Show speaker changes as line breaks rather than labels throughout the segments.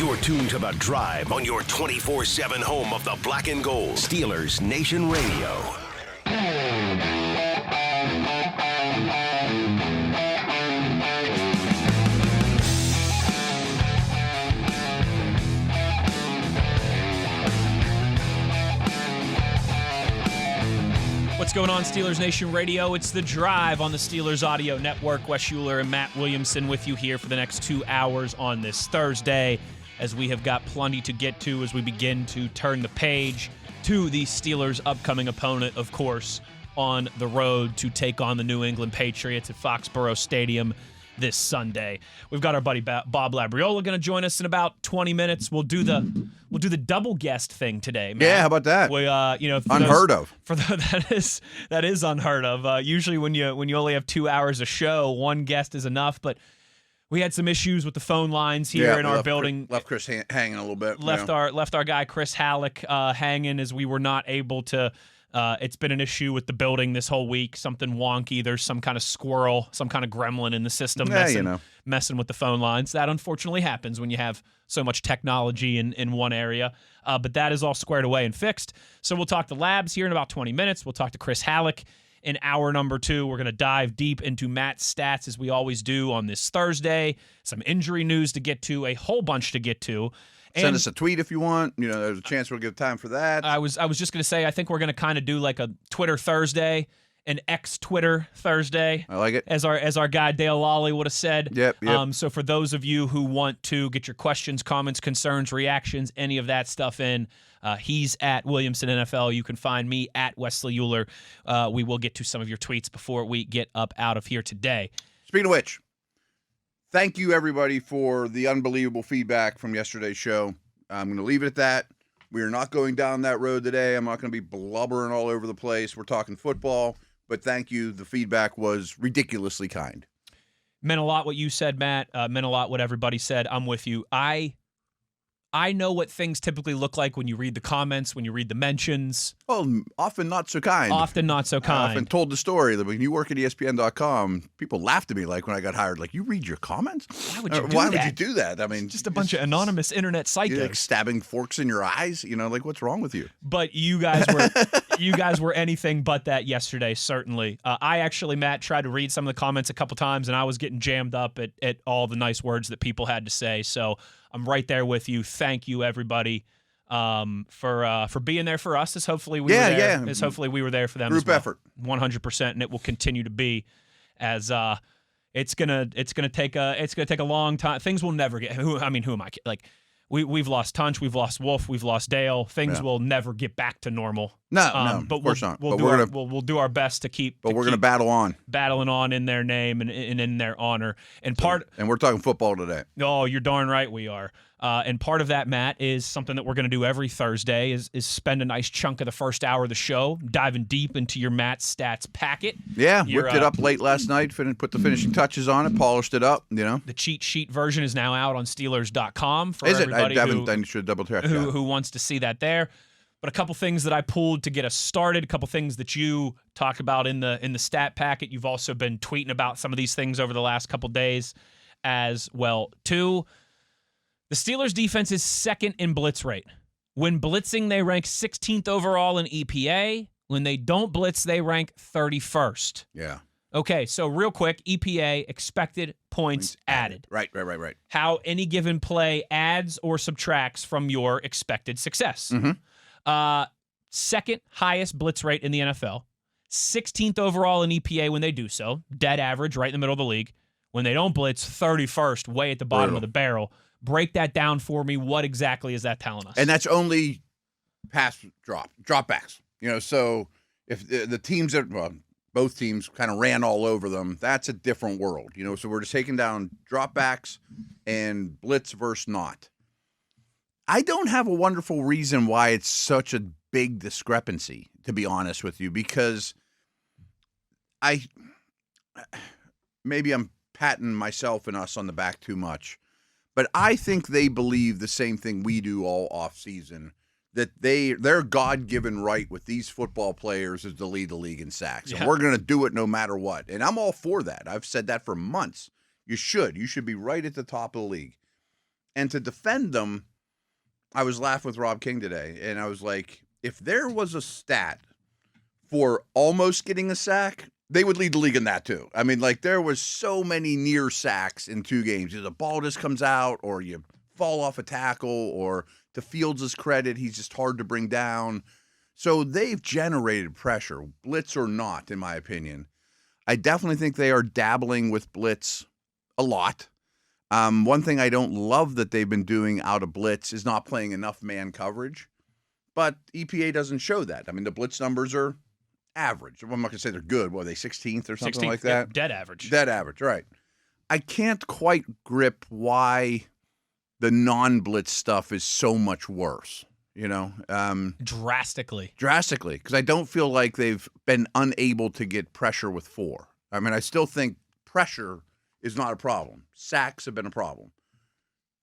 You're tuned to The Drive on your 24/7 home of the black and gold. Steelers Nation Radio.
What's going on, Steelers Nation Radio? It's The Drive on the Steelers Audio Network. Wes Uhler and Matt Williamson with you here for the next 2 hours on this Thursday, as we have got plenty to get to as we begin to turn the page to the Steelers' upcoming opponent, of course, on the road to take on the New England Patriots at Foxborough Stadium this Sunday. We've got our buddy Bob Labriola going to join us in about 20 minutes. We'll do the double guest thing today, Matt.
Yeah, how about that?
We,
unheard of.
That is unheard of. Usually when you only have 2 hours a show, one guest is enough, but we had some issues with the phone lines here in our building.
Left Chris hanging a little bit.
Left our guy Chris Halleck hanging, as we were not able to. It's been an issue with the building this whole week. Something wonky. There's some kind of squirrel, some kind of gremlin in the system messing with the phone lines. That unfortunately happens when you have so much technology in one area. But that is all squared away and fixed. So we'll talk to Labs here in about 20 minutes. We'll talk to Chris Halleck in hour number 2. We're going to dive deep into Matt's stats, as we always do on this Thursday. Some injury news to get to, a whole bunch to get to.
Send us a tweet if you want. There's a chance we'll give time for that.
I was just going to say, I think we're going to kind of do like a Twitter Thursday, an X-Twitter Thursday.
I like it.
As our guy Dale Lawley would have said.
Yep.
So for those of you who want to get your questions, comments, concerns, reactions, any of that stuff in, he's at Williamson NFL. You can find me at Wesley Uhler. We will get to some of your tweets before we get up out of here today.
Speaking of which, thank you, everybody, for the unbelievable feedback from yesterday's show. I'm going to leave it at that. We are not going down that road today. I'm not going to be blubbering all over the place. We're talking football, but thank you. The feedback was ridiculously kind.
Meant a lot what you said, Matt. Meant a lot what everybody said. I'm with you. I know what things typically look like when you read the comments, when you read the mentions.
Well, often not so kind.
Often not so kind.
I often told the story that when you work at ESPN.com, people laughed at me like when I got hired. Like, you read your comments?
Why would you do that?
Why would you do that? I mean,
just a bunch of anonymous internet psychics.
Like stabbing forks in your eyes. Like, what's wrong with you?
But you guys were anything but that yesterday, certainly. I actually, Matt, tried to read some of the comments a couple times, and I was getting jammed up at all the nice words that people had to say. So I'm right there with you. Thank you, everybody, for being there for us. As hopefully we were there.
Yeah.
As hopefully we were there for them.
Group
as well.
effort,
100%, and it will continue to be. As it's gonna take a long time. Things will never get. Who am I? Like, we've lost Tunch, we've lost Wolf, we've lost Dale. Things will never get back to normal.
No,
but
of course not.
We'll do our best to keep.
But we're going to battle on,
battling on in their name and in their honor. And
we're talking football today.
Oh, you're darn right we are. And part of that, Matt, is something that we're going to do every Thursday is spend a nice chunk of the first hour of the show diving deep into your Matt stats packet.
Yeah, whipped it up late last night, put the finishing touches on it, polished it up, The
cheat sheet version is now out on Steelers.com for
everybody
I
should double check
who wants to see that there. But a couple things that I pulled to get us started, a couple things that you talked about in the stat packet. You've also been tweeting about some of these things over the last couple days as well, too. The Steelers' defense is second in blitz rate. When blitzing, they rank 16th overall in EPA. When they don't blitz, they rank 31st.
Yeah.
Okay, so real quick, EPA, expected points added.
Right.
How any given play adds or subtracts from your expected success.
Mm-hmm.
Second highest blitz rate in the NFL. 16th overall in EPA when they do so. Dead average, right in the middle of the league. When they don't blitz, 31st, way at the bottom of the barrel. Break that down for me. What exactly is that telling us?
And that's only pass dropbacks. So if the teams both teams kind of ran all over them, that's a different world. So we're just taking down dropbacks and blitz versus not. I don't have a wonderful reason why it's such a big discrepancy, to be honest with you, because maybe I'm patting myself and us on the back too much. But I think they believe the same thing we do all offseason, that their God-given right with these football players is to lead the league in sacks. And we're going to do it no matter what. And I'm all for that. I've said that for months. You should. You should be right at the top of the league. And to defend them, I was laughing with Rob King today, and I was like, if there was a stat for almost getting a sack, they would lead the league in that too. I mean, like, there was so many near sacks in 2 games. Either the ball just comes out, or you fall off a tackle, or to Fields' credit, he's just hard to bring down. So they've generated pressure, blitz or not, in my opinion. I definitely think they are dabbling with blitz a lot. One thing I don't love that they've been doing out of blitz is not playing enough man coverage, but EPA doesn't show that. I mean, the blitz numbers are average. I'm not going to say they're good. What are they, 16th or something
16th,
like that?
Yeah, dead average.
Dead average, right. I can't quite grip why the non-blitz stuff is so much worse, you know?
Drastically.
Drastically, because I don't feel like they've been unable to get pressure with 4. I mean, I still think pressure is not a problem. Sacks have been a problem.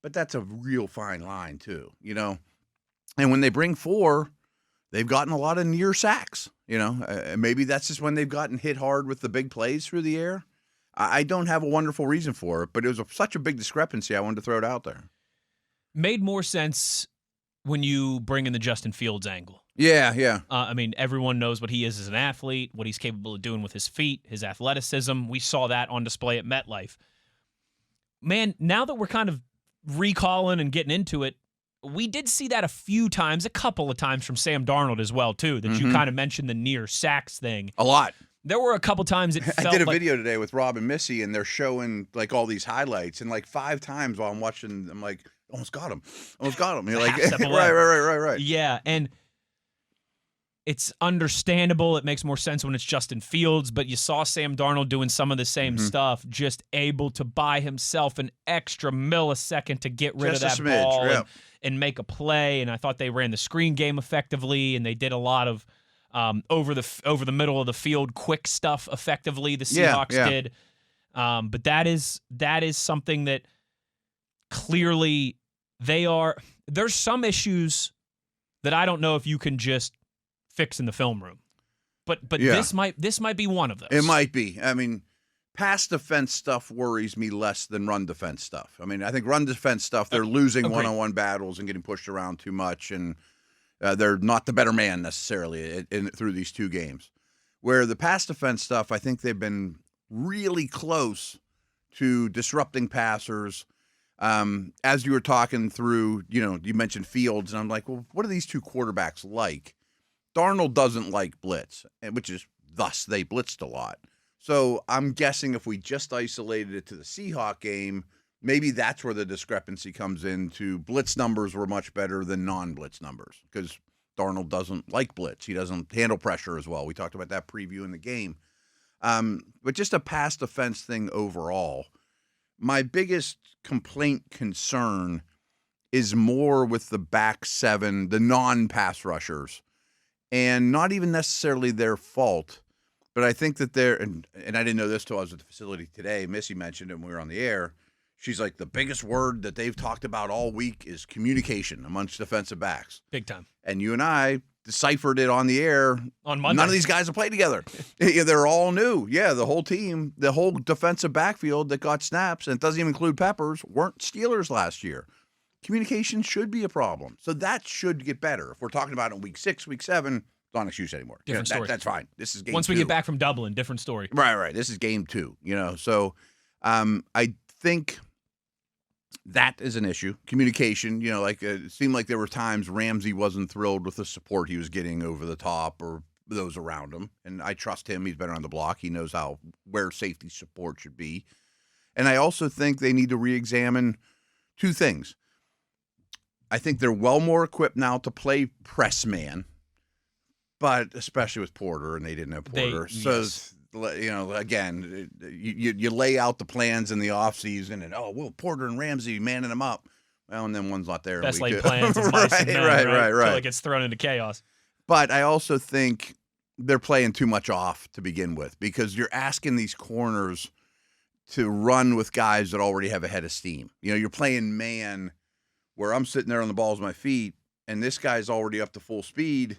But that's a real fine line, too, you know? And when they bring 4, they've gotten a lot of near sacks, you know? Maybe that's just when they've gotten hit hard with the big plays through the air. I don't have a wonderful reason for it, but it was such a big discrepancy, I wanted to throw it out there.
Made more sense when you bring in the Justin Fields angle.
Yeah.
I mean, everyone knows what he is as an athlete, what he's capable of doing with his feet, his athleticism. We saw that on display at MetLife. Man, now that we're kind of recalling and getting into it, we did see that a couple of times from Sam Darnold as well, too, that you kind of mentioned the near sacks thing.
A lot.
There were a couple times it felt
I did a video today with Rob and Missy, and they're showing, like, all these highlights, and, like, 5 times while I'm watching, I'm like, almost got him. And you're like, right.
Yeah, and it's understandable. It makes more sense when it's Justin Fields, but you saw Sam Darnold doing some of the same stuff, just able to buy himself an extra millisecond to get rid of that ball and make a play. And I thought they ran the screen game effectively, and they did a lot of over the middle of the field quick stuff effectively. The Seahawks did, but that is something that clearly there's some issues that I don't know if you can just fix in the film room, but this might be one of those.
It might be. I mean, pass defense stuff worries me less than run defense stuff. I mean, I think run defense stuff, they're losing one-on-one battles and getting pushed around too much, and they're not the better man necessarily through these 2 games. Where the pass defense stuff, I think they've been really close to disrupting passers. As you were talking through, you know, you mentioned Fields, and I'm like, well, what are these 2 quarterbacks like? Darnold doesn't like blitz, which is thus they blitzed a lot. So I'm guessing if we just isolated it to the Seahawks game, maybe that's where the discrepancy comes into blitz numbers were much better than non-blitz numbers because Darnold doesn't like blitz. He doesn't handle pressure as well. We talked about that preview in the game. But just a pass defense thing overall, my biggest concern is more with the back 7, the non-pass rushers, and not even necessarily their fault. But I think that and I didn't know this till I was at the facility today. Missy mentioned it when we were on the air. She's like, the biggest word that they've talked about all week is communication amongst defensive backs.
Big time.
And you and I deciphered it on the air.
On Monday.
None of these guys have played together. They're all new. Yeah, the whole team, the whole defensive backfield that got snaps, and it doesn't even include Peppers, weren't Steelers last year. Communication should be a problem. So that should get better. If we're talking about it in week 6, week 7, it's not an excuse anymore.
Different story.
That's fine. This is game 2.
Once we get back from Dublin, different story.
Right. This is game 2, you know. So I think that is an issue. Communication, you know, like it seemed like there were times Ramsey wasn't thrilled with the support he was getting over the top or those around him. And I trust him. He's better on the block. He knows where safety support should be. And I also think they need to re-examine 2 things. I think they're well more equipped now to play press man, but especially with Porter, and they didn't have Porter. Yes. You know, again, you lay out the plans in the offseason, and Porter and Ramsey manning them up. Well, and then one's not there.
Best laid plans of mice and men, right. Until it gets thrown into chaos.
But I also think they're playing too much off to begin with because you're asking these corners to run with guys that already have a head of steam. You know, you're playing man where I'm sitting there on the balls of my feet, and this guy's already up to full speed.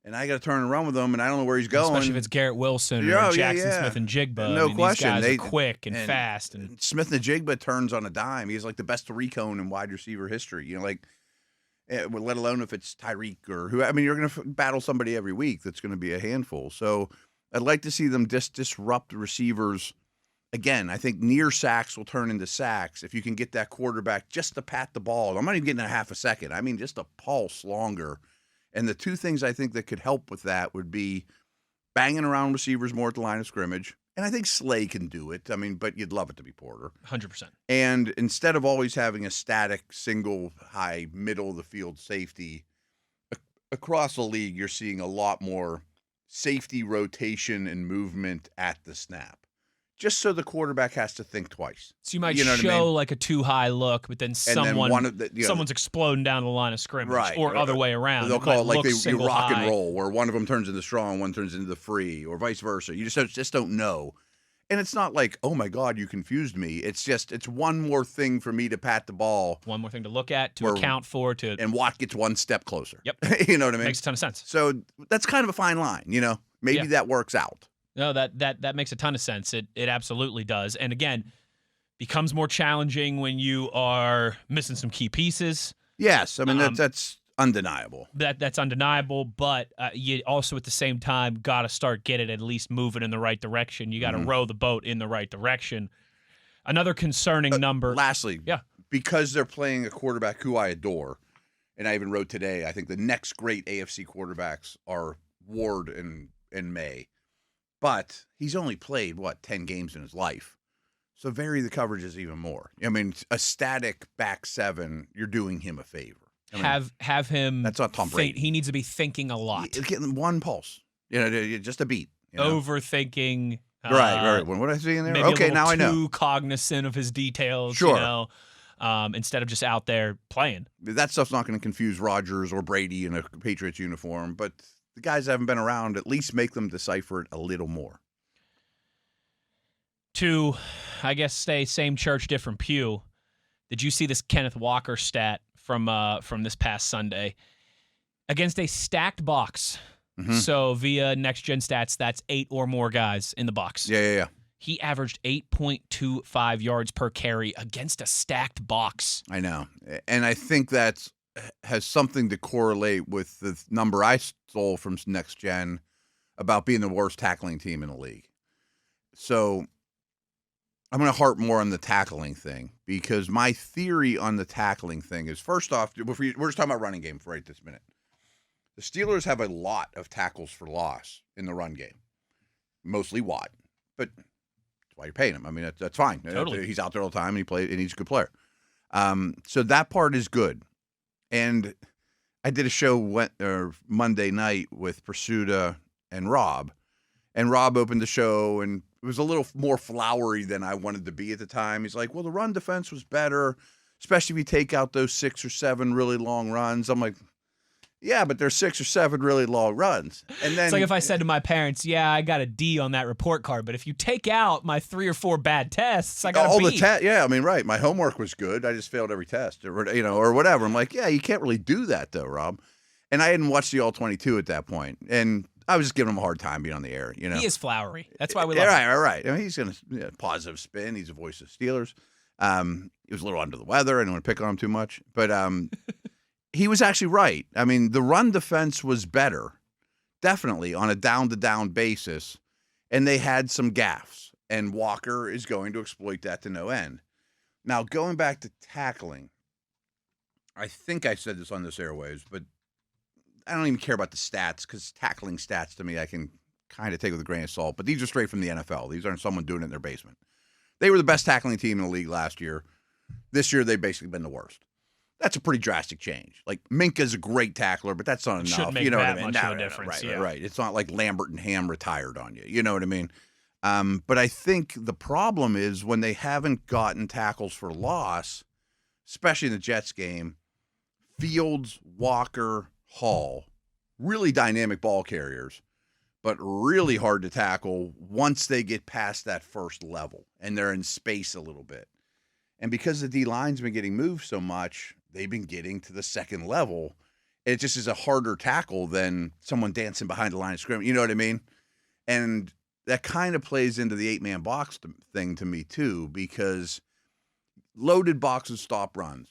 and I got to turn and run with him, and I don't know where he's going.
Especially if it's Garrett Wilson or Jackson Smith and Jigba.
No question.
These guys are quick and fast. And
Smith and Jigba turns on a dime. He's like the best three-cone in wide receiver history. Let alone if it's Tyreek or who. I mean, you're going to battle somebody every week that's going to be a handful. So I'd like to see them disrupt the receivers. Again, I think near sacks will turn into sacks if you can get that quarterback just to pat the ball. I'm not even getting a half a second. I mean, just a pulse longer. And the two things I think that could help with that would be banging around receivers more at the line of scrimmage. And I think Slay can do it. I mean, but you'd love it to be Porter.
100%.
And instead of always having a static, single, high, middle of the field safety, across the league, you're seeing a lot more safety rotation and movement at the snap. Just so the quarterback has to think twice.
So you might show like a too high look, but then someone's exploding down the line of scrimmage,
right,
or other way around.
They'll call it like you rock and roll, where one of them turns into strong, one turns into the free, or vice versa. You just don't know. And it's not like, oh my God, you confused me. It's one more thing for me to pat the ball.
One more thing to look at, to account for,
and Watt gets one step closer.
Yep.
You know what I mean?
Makes a ton of sense.
So that's kind of a fine line, Maybe that works out.
No, that makes a ton of sense. It absolutely does. And again, becomes more challenging when you are missing some key pieces.
Yes, I mean that's undeniable.
That's undeniable, but you also at the same time got to start getting at least moving in the right direction. You got to row the boat in the right direction. Another concerning number.
Lastly, because they're playing a quarterback who I adore, and I even wrote today, I think the next great AFC quarterbacks are Ward and May. But he's only played, 10 games in his life. So vary the coverages even more. I mean, a static back seven, you're doing him a favor.
Have him.
That's not Tom Brady.
He needs to be thinking a lot.
Getting one pulse. Just a beat.
Overthinking.
Right. What did I see in there?
Maybe
Okay, now I know.
Too cognizant of his details.
Sure.
Instead of just out there playing.
That stuff's not going to confuse Rodgers or Brady in a Patriots uniform, but the guys that haven't been around, at least make them decipher it a little more.
To, I guess, stay same church, different pew. Did you see this Kenneth Walker stat from this past Sunday? Against a stacked box. Mm-hmm. So via Next Gen Stats, that's 8 or more guys in the box.
Yeah.
He averaged 8.25 yards per carry against a stacked box.
I know. And I think that has something to correlate with the number I stole from Next Gen about being the worst tackling team in the league. So I'm going to harp more on the tackling thing, because my theory on the tackling thing is, first off, we're just talking about running game for right this minute. The Steelers have a lot of tackles for loss in the run game, mostly Watt, but that's why you're paying him. I mean, that's fine.
Totally.
He's out there all the time, and he's a good player. So that part is good. And I did a show Monday night with Pursuta and Rob opened the show, and it was a little more flowery than I wanted to be at the time. He's like, well, the run defense was better, especially if you take out those 6 or 7 really long runs. I'm like, yeah, but there's 6 or 7 really long runs. And then
it's like if I said to my parents, yeah, I got a D on that report card, but if you take out my 3 or 4 bad tests, I got a B.
Yeah, I mean, right. My homework was good. I just failed every test, or whatever. I'm like, yeah, you can't really do that though, Rob. And I hadn't watched the All-22 at that point, and I was just giving him a hard time being on the air. He
is flowery. That's why we love him.
Right. I mean, he's going to positive spin. He's a voice of Steelers. He was a little under the weather. I didn't want to pick on him too much, but he was actually right. I mean, the run defense was better, definitely, on a down-to-down basis, and they had some gaffes, and Walker is going to exploit that to no end. Now, going back to tackling, I think I said this on this airwaves, but I don't even care about the stats, because tackling stats to me I can kind of take with a grain of salt, but these are straight from the NFL. These aren't someone doing it in their basement. They were the best tackling team in the league last year. This year, they've basically been the worst. That's a pretty drastic change. Like, Minka's a great tackler, but that's not enough.
Shouldn't make that much of a difference.
Right. It's not like Lambert and Ham retired on you. You know what I mean? But I think the problem is when they haven't gotten tackles for loss, especially in the Jets game, Fields, Walker, Hall, really dynamic ball carriers, but really hard to tackle once they get past that first level and they're in space a little bit. And because the D-line's been getting moved so much, they've been getting to the second level, It just is a harder tackle than someone dancing behind the line of scrimmage. You know what I mean? And that kind of plays into the 8-man box thing to me too, because loaded boxes stop runs.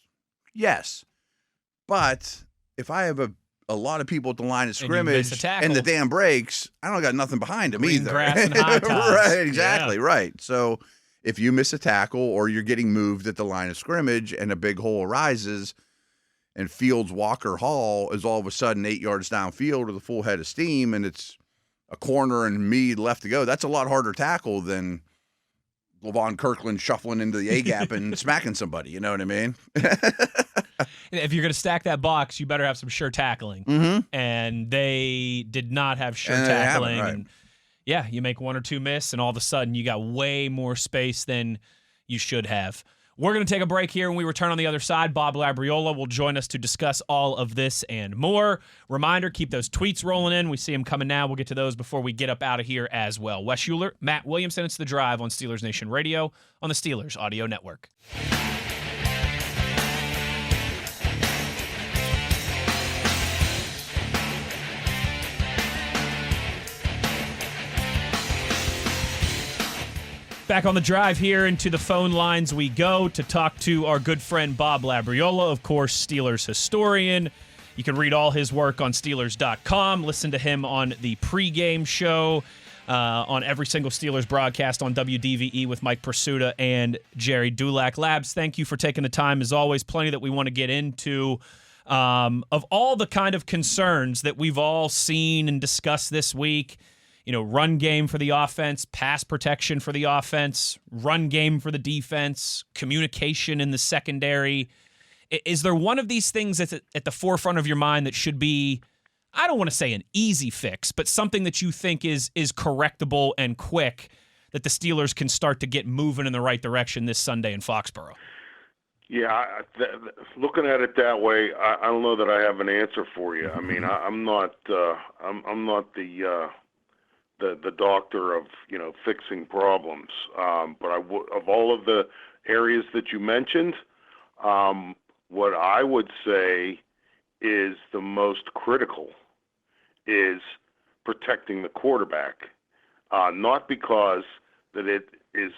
Yes. But if I have a lot of people at the line of scrimmage and the dam breaks, I don't got nothing behind them either.
Grass and high ties.
Right, exactly, right. So if you miss a tackle or you're getting moved at the line of scrimmage and a big hole arises and Fields, Walker, Hall is all of a sudden 8 yards downfield with a full head of steam and it's a corner and me left to go, that's a lot harder tackle than Levon Kirkland shuffling into the A-gap and smacking somebody. You know what I mean?
If you're going to stack that box, you better have some sure tackling.
Mm-hmm.
And they did not have sure tackling.
Right.
And yeah, you make one or two miss, and all of a sudden you got way more space than you should have. We're going to take a break here. When we return on the other side, Bob Labriola will join us to discuss all of this and more. Reminder, keep those tweets rolling in. We see them coming now. We'll get to those before we get up out of here as well. Wes Uhler, Matt Williamson, it's The Drive on Steelers Nation Radio on the Steelers Audio Network. Back on the drive here, into the phone lines we go to talk to our good friend Bob Labriola, of course, Steelers historian. You can read all his work on Steelers.com. Listen to him on the pregame show on every single Steelers broadcast on WDVE with Mike Pursuta and Jerry Dulac. Labs, thank you for taking the time. As always, plenty that we want to get into. Of all the kind of concerns that we've all seen and discussed this week, you know, run game for the offense, pass protection for the offense, run game for the defense, communication in the secondary. Is there one of these things that's at the forefront of your mind that should be, I don't want to say an easy fix, but something that you think is correctable and quick that the Steelers can start to get moving in the right direction this Sunday in Foxborough?
Yeah, looking at it that way, I don't know that I have an answer for you. I mean, I'm not the doctor of, you know, fixing problems. But of all of the areas that you mentioned, what I would say is the most critical is protecting the quarterback. Not because that it is,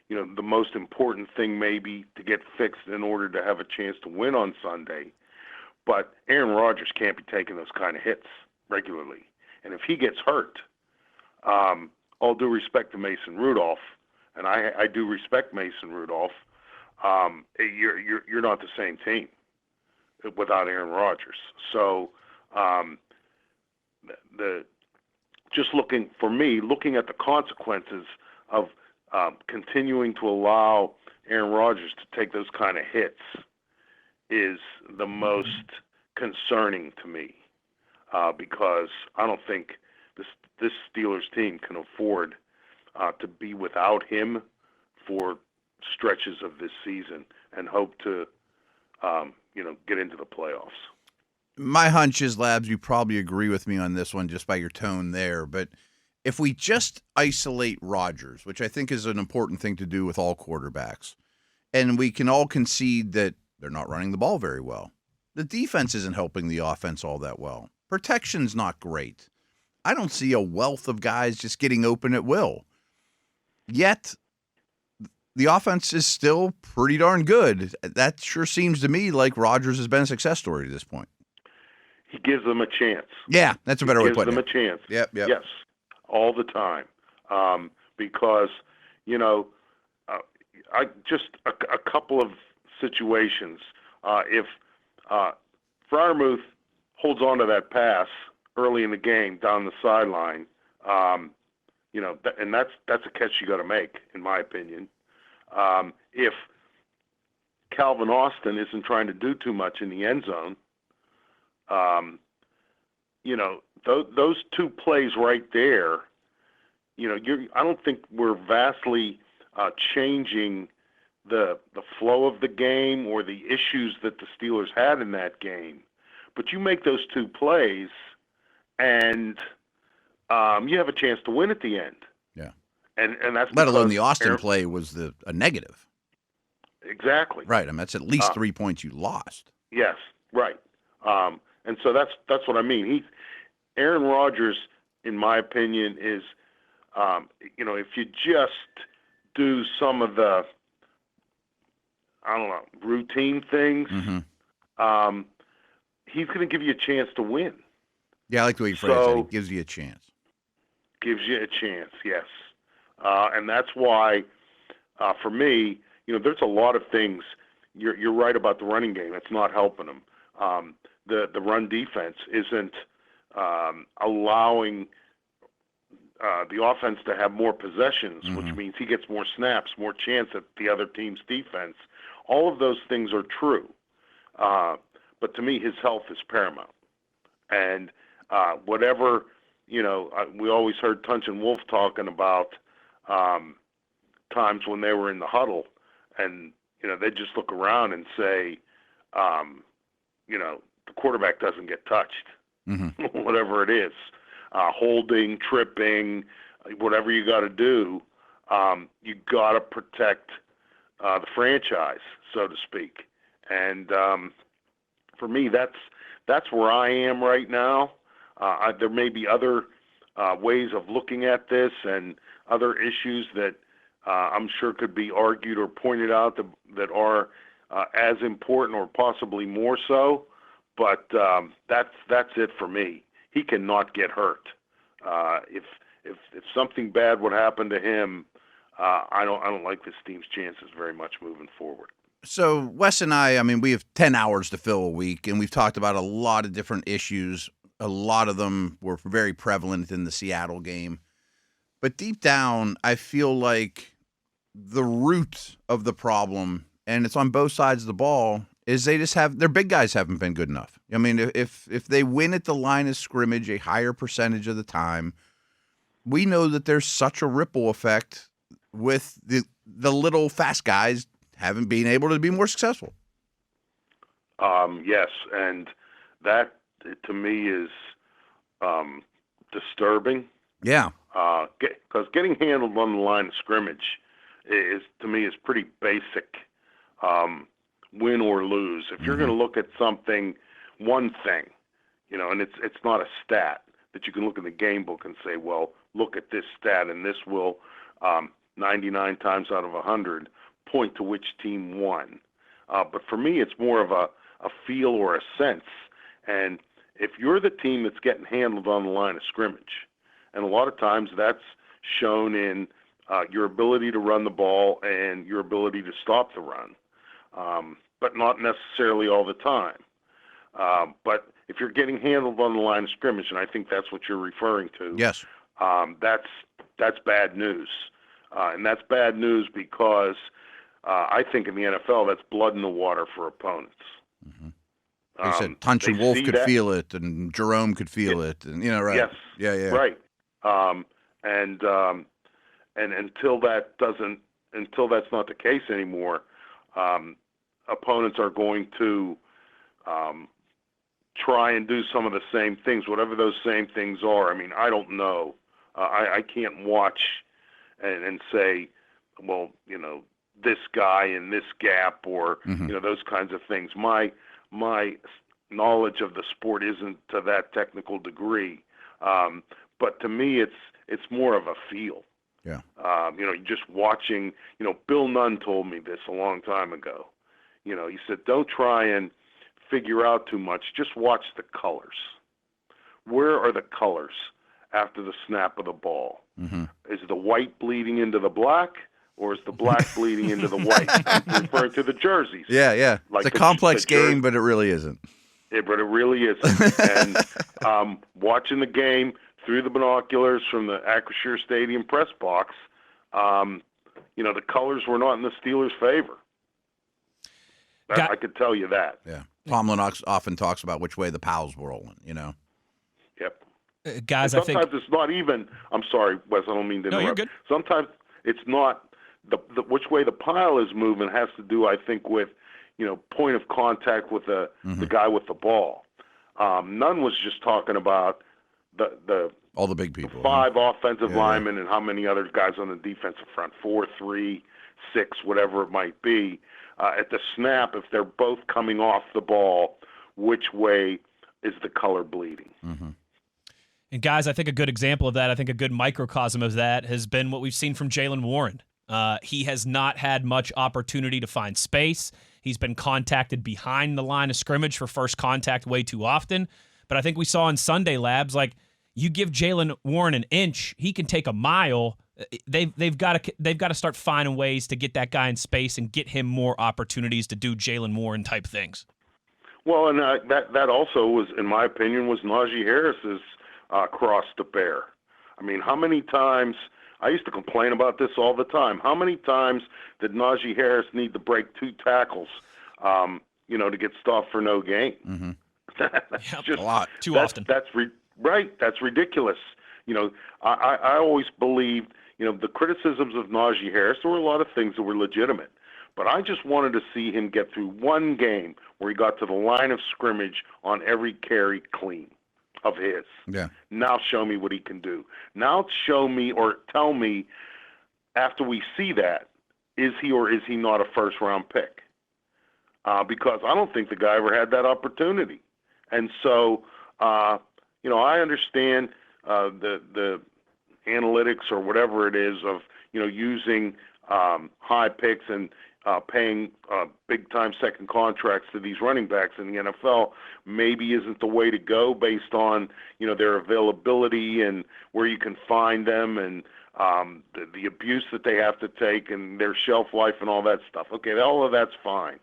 you know, the most important thing maybe to get fixed in order to have a chance to win on Sunday, but Aaron Rodgers can't be taking those kind of hits regularly. And if he gets hurt, all due respect to Mason Rudolph, and I do respect Mason Rudolph, you're not the same team without Aaron Rodgers. So looking at the consequences of continuing to allow Aaron Rodgers to take those kind of hits is the most concerning to me, because I don't think this Steelers team can afford to be without him for stretches of this season and hope to, get into the playoffs.
My hunch is, Labs, you probably agree with me on this one just by your tone there, but if we just isolate Rodgers, which I think is an important thing to do with all quarterbacks, and we can all concede that they're not running the ball very well. The defense isn't helping the offense all that well. Protection's not great. I don't see a wealth of guys just getting open at will. Yet, the offense is still pretty darn good. That sure seems to me like Rodgers has been a success story to this point.
He gives them a chance.
Yeah, that's a better way to put it.
Gives them a chance.
Yep.
Yes, all the time. Because, I just a couple of situations. If Freiermuth holds on to that pass early in the game down the sideline, and that's a catch you got to make, in my opinion. If Calvin Austin isn't trying to do too much in the end zone, those two plays right there, I don't think we're vastly changing the flow of the game or the issues that the Steelers had in that game. But you make those two plays, and you have a chance to win at the end.
Yeah,
and that's
let alone the Austin play was a negative.
Exactly.
Right. I mean, that's at least 3 points you lost.
Yes. Right. And so that's what I mean. Aaron Rodgers, in my opinion, is, if you just do some of the, routine things, he's going to give you a chance to win.
Yeah, I like the way you phrase that. He gives you a chance.
Gives you a chance, yes. And that's why, for me, there's a lot of things. You're right about the running game. It's not helping him. The run defense isn't allowing the offense to have more possessions, which means he gets more snaps, more chance at the other team's defense. All of those things are true. But to me, his health is paramount. And whatever, we always heard Tunch and Wolf talking about times when they were in the huddle, and, they just look around and say, the quarterback doesn't get touched, whatever it is, holding, tripping, whatever you got to do, you got to protect the franchise, so to speak. And for me, that's where I am right now. There may be other ways of looking at this and other issues that I'm sure could be argued or pointed out that are as important or possibly more so. But that's it for me. He cannot get hurt. If something bad would happen to him, I don't like this team's chances very much moving forward.
So Wes and I mean, we have 10 hours to fill a week, and we've talked about a lot of different issues. A lot of them were very prevalent in the Seattle game. But deep down, I feel like the root of the problem, and it's on both sides of the ball, is they just their big guys haven't been good enough. I mean, if they win at the line of scrimmage a higher percentage of the time, we know that there's such a ripple effect with the little fast guys haven't been able to be more successful.
Yes, and that to me is disturbing.
Yeah,
because getting handled on the line of scrimmage is pretty basic. Win or lose. If you're going to look at one thing, and it's not a stat that you can look in the game book and say, well, look at this stat, and this will 99 times out of 100 point to which team won. But for me, it's more of a feel or a sense. And if you're the team that's getting handled on the line of scrimmage, and a lot of times that's shown in your ability to run the ball and your ability to stop the run, but not necessarily all the time. But if you're getting handled on the line of scrimmage, and I think that's what you're referring to,
yes,
that's bad news. And that's bad news because I think in the NFL that's blood in the water for opponents.
They said Tunch and Wolf could feel it, and Jerome could feel it, and right?
Yes,
yeah,
right. And until that's not the case anymore, opponents are going to try and do some of the same things, whatever those same things are. I mean, I don't know. I can't watch and say, well, this guy in this gap or those kinds of things. My knowledge of the sport isn't to that technical degree, but to me, it's more of a feel.
Yeah.
Just watching. Bill Nunn told me this a long time ago. He said, don't try and figure out too much. Just watch the colors. Where are the colors after the snap of the ball? Is the white bleeding into the black, or is the black bleeding into the white? I'm referring to the jerseys.
Yeah.
Like
it's a complex game, but it really isn't.
But it really isn't. And watching the game through the binoculars from the Acrisure Stadium press box, the colors were not in the Steelers' favor. I could tell you that.
Yeah. Tomlin often talks about which way the Pals were rolling,
Yep.
Guys,
and sometimes it's not even. I'm sorry, Wes. I don't mean to interrupt.
No, you're good.
Sometimes it's not the which way the pile is moving has to do, I think, with point of contact with the guy with the ball. Nunn was just talking about the
all the big people,
5 offensive linemen and how many other guys on the defensive front, 4, 3, 6, whatever it might be. At the snap, if they're both coming off the ball, which way is the color bleeding.
Mm-hmm.
And guys, I think a good example of that, I think a good microcosm of that has been what we've seen from Jaylen Warren. He has not had much opportunity to find space. He's been contacted behind the line of scrimmage for first contact way too often. But I think we saw in Sunday Labs, like, you give Jaylen Warren an inch, he can take a mile. They've got to start finding ways to get that guy in space and get him more opportunities to do Jaylen Warren type things.
Well, and that also was, in my opinion, was Najee Harris's cross to bear. I mean, how many times – I used to complain about this all the time. How many times did Najee Harris need to break 2 tackles, to get stopped for no gain?
Mm-hmm.
Yep,
just
a lot.
Too often.
Right. That's ridiculous. I always believed, the criticisms of Najee Harris, there were a lot of things that were legitimate. But I just wanted to see him get through one game where he got to the line of scrimmage on every carry clean of his.
Yeah.
Now show me what he can do. Now show me or tell me after we see that, is he or is he not a first-round pick? Because I don't think the guy ever had that opportunity. And so, I understand the analytics or whatever it is of, using high picks and paying big-time second contracts to these running backs in the NFL maybe isn't the way to go based on, their availability and where you can find them and the abuse that they have to take and their shelf life and all that stuff. Okay, all of that's fine.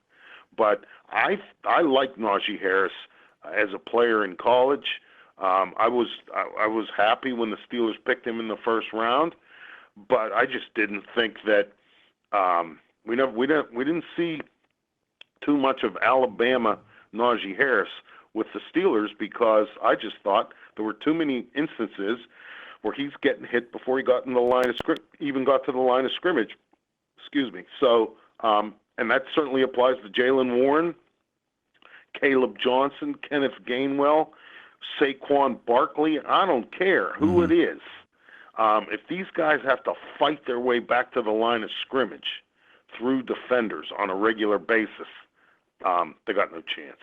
But I like Najee Harris as a player in college. I was happy when the Steelers picked him in the first round, but I just didn't think that we didn't see too much of Alabama Najee Harris with the Steelers because I just thought there were too many instances where he's getting hit before he got in the line of even got to the line of scrimmage. Excuse me. So, and that certainly applies to Jaylen Warren, Caleb Johnson, Kenneth Gainwell, Saquon Barkley. I don't care who it is. If these guys have to fight their way back to the line of scrimmage through defenders on a regular basis, they got no chance.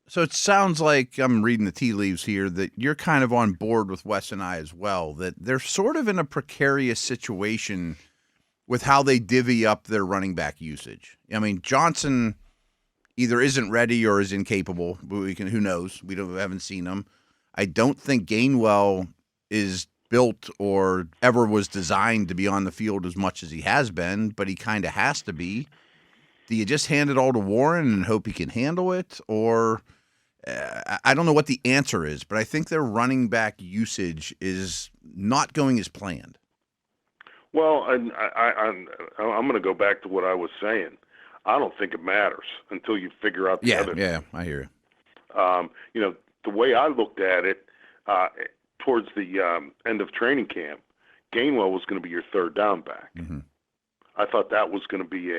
So it sounds like, I'm reading the tea leaves here, that you're kind of on board with Wes and I as well, that they're sort of in a precarious situation with how they divvy up their running back usage. I mean, Johnson either isn't ready or is incapable. Who knows? We haven't seen him. I don't think Gainwell is built or ever was designed to be on the field as much as he has been, but he kind of has to be. Do you just hand it all to Warren and hope he can handle it? Or I don't know what the answer is, but I think their running back usage is not going as planned.
Well, I'm going to go back to what I was saying. I don't think it matters until you figure out the other.
Yeah, I hear
you. The way I looked at it, towards the end of training camp, Gainwell was going to be your third down back.
Mm-hmm.
I thought that was going to be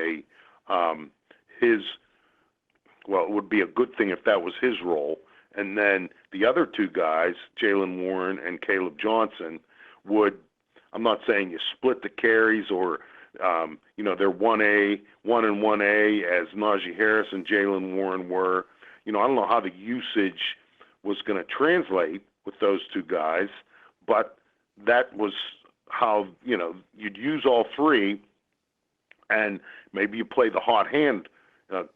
it would be a good thing if that was his role. And then the other two guys, Jaylen Warren and Caleb Johnson, I'm not saying you split the carries or, they're 1A as Najee Harris and Jaylen Warren were. I don't know how the usage was going to translate with those two guys, but that was how, you'd use all three, and maybe you play the hot hand.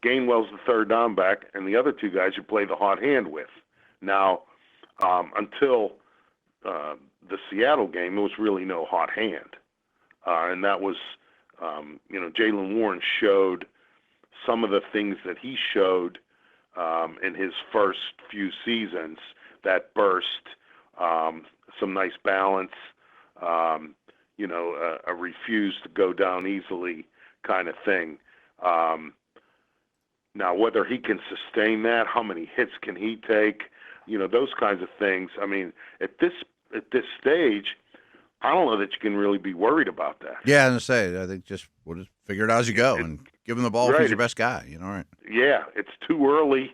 Gainwell's the third down back, and the other two guys you play the hot hand with. Now, until the Seattle game, there was really no hot hand. And that was, Jaylen Warren showed some of the things that he showed in his first few seasons, that burst, some nice balance, a refuse to go down easily kind of thing. Now, whether he can sustain that, how many hits can he take, those kinds of things. I mean, at this stage, I don't know that you can really be worried about that.
Yeah, I was going to say, I think we'll just figure it out as you go and give him the ball if he's your best guy, right?
Yeah, it's too early,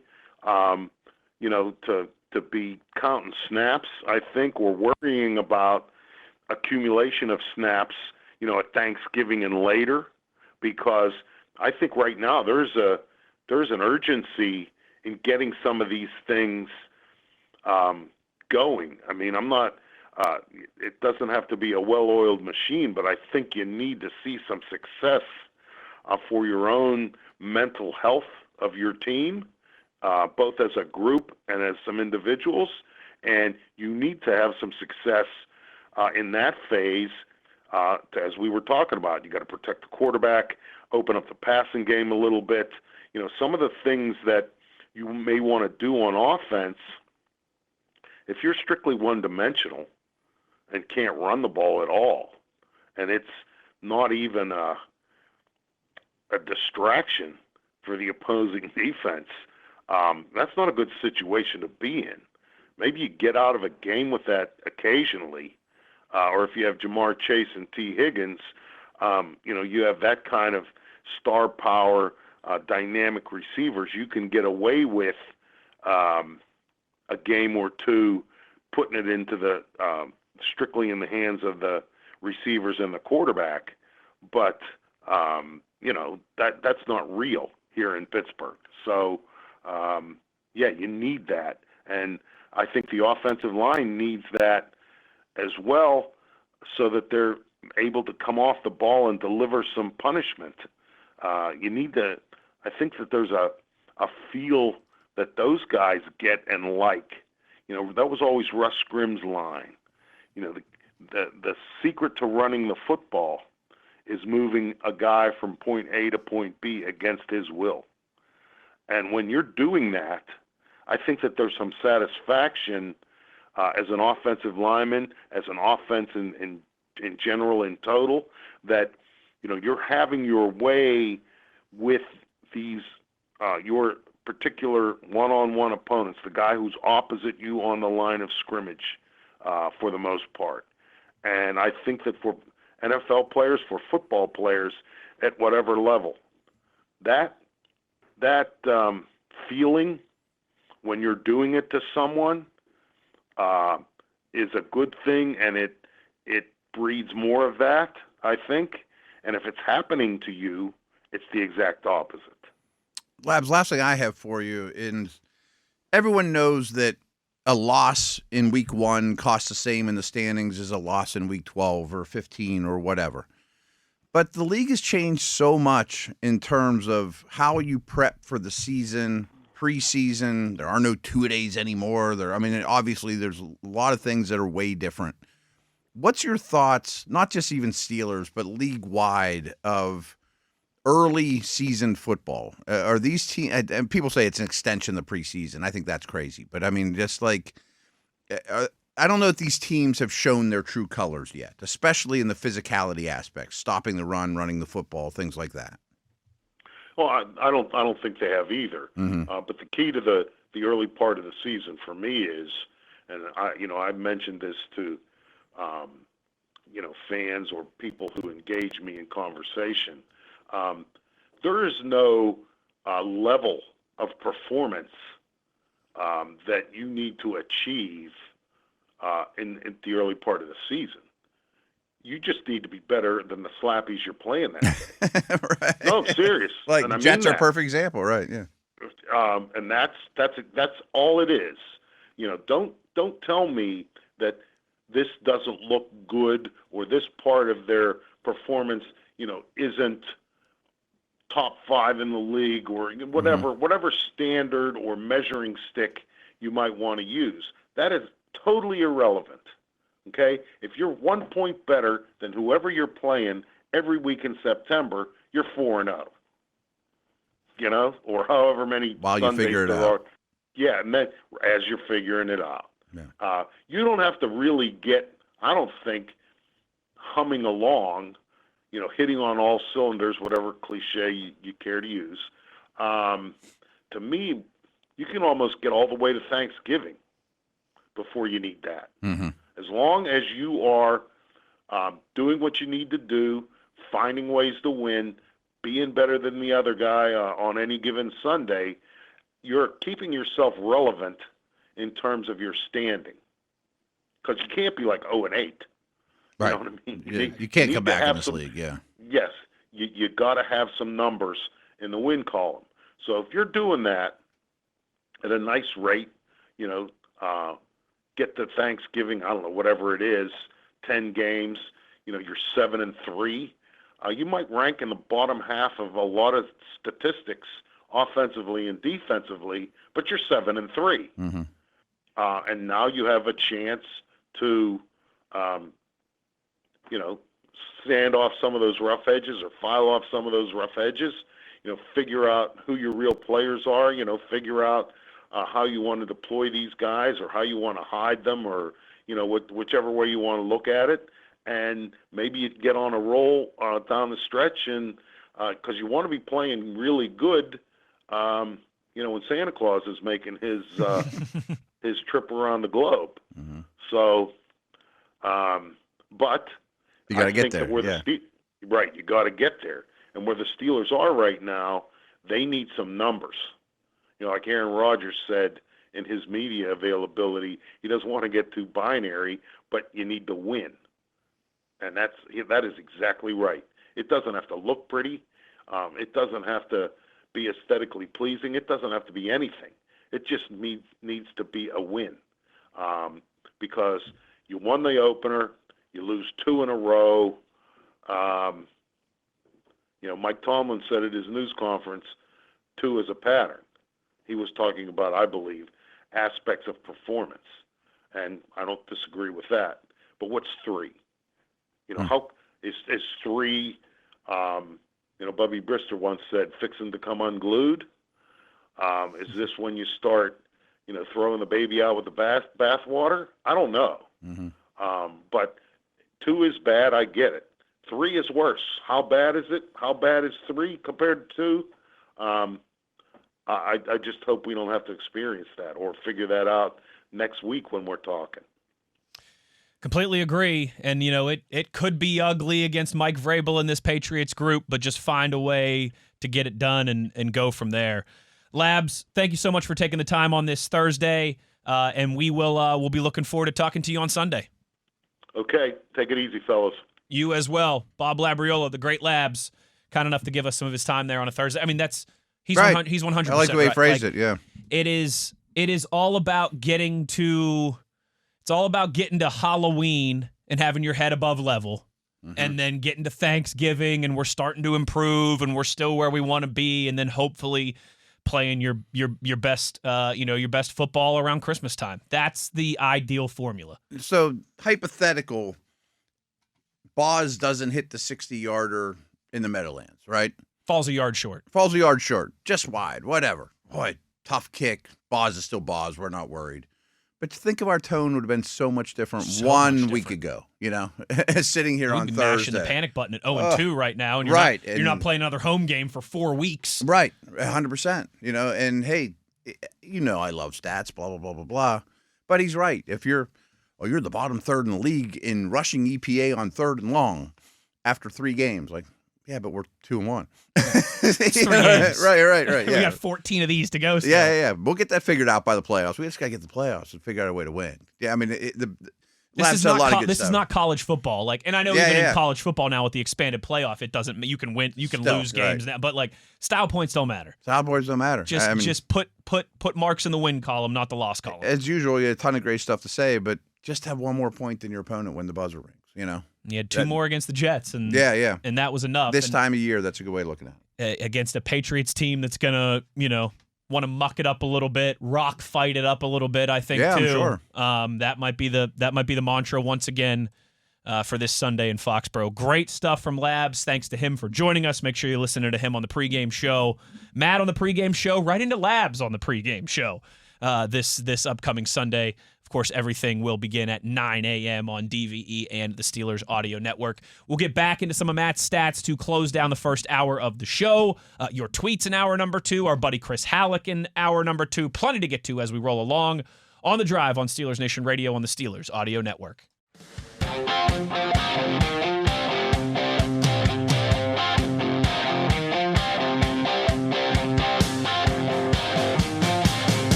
to be counting snaps, I think, or worrying about accumulation of snaps, at Thanksgiving and later, because I think right now there's an urgency in getting some of these things going. I mean, I'm not. It doesn't have to be a well-oiled machine, but I think you need to see some success for your own mental health of your team, both as a group and as some individuals. And you need to have some success in that phase, as we were talking about. You got to protect the quarterback, open up the passing game a little bit. You know, some of the things that you may want to do on offense, if you're strictly one-dimensional and can't run the ball at all, and it's not even a distraction for the opposing defense, that's not a good situation to be in. Maybe you get out of a game with that occasionally, or if you have Jamar Chase and T. Higgins, you have that kind of star power, dynamic receivers. You can get away with a game or two, putting it into the strictly in the hands of the receivers and the quarterback, but that's not real here in Pittsburgh. So you need that, and I think the offensive line needs that as well, so that they're able to come off the ball and deliver some punishment. You need to. I think that there's a feel that those guys get and like. That was always Russ Grimm's line. The secret to running the football is moving a guy from point A to point B against his will. And when you're doing that, I think that there's some satisfaction as an offensive lineman, as an offense in general, in total, that you're having your way with these your particular one-on-one opponents, the guy who's opposite you on the line of scrimmage for the most part. And I think that for NFL players, for football players at whatever level, that feeling when you're doing it to someone is a good thing, and it breeds more of that, I think. And if it's happening to you, it's the exact opposite.
Labs, last thing I have for you, and everyone knows that a loss in week 1 costs the same in the standings as a loss in week 12 or 15 or whatever. But the league has changed so much in terms of how you prep for the season, preseason. There are no two-a-days anymore. Obviously there's a lot of things that are way different. What's your thoughts, not just even Steelers, but league-wide, of early season football? Are these teams, and people say it's an extension of the preseason. I think that's crazy. But, I don't know if these teams have shown their true colors yet, especially in the physicality aspects, stopping the run, running the football, things like that.
Well, I don't think they have either.
Mm-hmm.
But the key to the early part of the season for me is, and I've mentioned this to fans or people who engage me in conversation. There is no level of performance that you need to achieve in the early part of the season. You just need to be better than the slappies you're playing that day.
Right.
No, I'm serious.
Like the Jets are a perfect example, right? Yeah.
And that's all it is. Don't tell me that this doesn't look good or this part of their performance, isn't top 5 in the league or whatever standard or measuring stick you might want to use. That is totally irrelevant. Okay? If you're 1 point better than whoever you're playing every week in September, you're 4-0. Or however many
while
Sundays
you figure it
there
out.
are. Yeah, and then as you're figuring it out.
Yeah.
You don't have to really get, I don't think, humming along, hitting on all cylinders, whatever cliche you care to use. To me, you can almost get all the way to Thanksgiving before you need that.
Mm-hmm.
As long as you are doing what you need to do, finding ways to win, being better than the other guy on any given Sunday, you're keeping yourself relevant in terms of your standing. Because you can't be like 0-8.
Right.
You know what I mean?
Yeah. You can't come back in this league, yeah.
Yes. You got to have some numbers in the win column. So if you're doing that at a nice rate, get to Thanksgiving, I don't know, whatever it is, 10 games, you're 7-3. You might rank in the bottom half of a lot of statistics offensively and defensively, but you're 7-3.
Mm-hmm.
And now you have a chance to, sand off some of those rough edges or file off some of those rough edges, figure out who your real players are, figure out how you want to deploy these guys or how you want to hide them or, whichever way you want to look at it. And maybe you get on a roll down the stretch, and because you want to be playing really good, when Santa Claus is making his his trip around the globe.
Mm-hmm.
So, but
you got to get there.
Right, you got to get there. And where the Steelers are right now, they need some numbers. Like Aaron Rodgers said in his media availability, he doesn't want to get too binary, but you need to win. And that is exactly right. It doesn't have to look pretty. It doesn't have to be aesthetically pleasing. It doesn't have to be anything. It just needs to be a win. Because you won the opener, you lose 2 in a row. Mike Tomlin said at his news conference, 2 is a pattern. He was talking about, I believe, aspects of performance. And I don't disagree with that. But what's 3? How is 3, Bubby Brister once said, fixing to come unglued? Is this when you start, throwing the baby out with the bath water? I don't know.
Mm-hmm.
But 2 is bad. I get it. 3 is worse. How bad is it? How bad is 3 compared to 2? I just hope we don't have to experience that or figure that out next week when we're talking.
Completely agree. And, it could be ugly against Mike Vrabel in this Patriots group, but just find a way to get it done and go from there. Labs, thank you so much for taking the time on this Thursday, and we'll be looking forward to talking to you on Sunday.
Okay. Take it easy, fellas. You
as well. Bob Labriola, the great Labs, kind enough to give us some of his time there on a Thursday. I mean, he's
right.
He's 100%.
I like the way he phrased
it.
Yeah.
It is all about getting to Halloween and having your head above level, and then getting to Thanksgiving, and we're starting to improve, and we're still where we want to be, and then hopefully playing your best your best football around Christmas time. That's the ideal formula.
So hypothetical, Boz doesn't hit the 60-yarder in the Meadowlands, right?
Falls a yard short.
Just wide, whatever. Boy, tough kick. Boz is still Boz. We're not worried. But to think of our tone would have been so much different one week ago, sitting here on Thursday.
Mashing the panic button at 0-2 right now, and you're not playing another home game for 4 weeks.
Right, 100%. And hey, I love stats, blah, blah, blah, blah, blah. But he's right. If you're the bottom third in the league in rushing EPA on 3rd and long after 3 games, yeah, but we're 2-1.
It's 3 games.
Right. Yeah.
We got 14 of these to go still.
Yeah. We'll get that figured out by the playoffs. We just got to get the playoffs and figure out a way to win. Yeah, I mean, this
is not college football. And I know even in college football now with the expanded playoff, it doesn't. You can win, you can lose games now, but style points don't matter.
Style points don't matter.
Just put marks in the win column, not the loss column.
As usual, you had a ton of great stuff to say, but just have one more point than your opponent when the buzzer rings.
You had 2 more against the Jets, and and that was enough.
This time of year, that's a good way of looking at
it. Against a Patriots team that's gonna, want to muck it up a little bit, fight it up a little bit. I think too.
I'm sure.
That might be the mantra once again for this Sunday in Foxborough. Great stuff from Labs. Thanks to him for joining us. Make sure you listen to him on the pregame show. Matt on the pregame show. Right into Labs on the pregame show. This upcoming Sunday. Of course, everything will begin at 9 a.m. on DVE and the Steelers Audio Network. We'll get back into some of Matt's stats to close down the first hour of the show. Your tweets in hour number 2. Our buddy Chris Halleck in hour number 2. Plenty to get to as we roll along on the drive on Steelers Nation Radio on the Steelers Audio Network.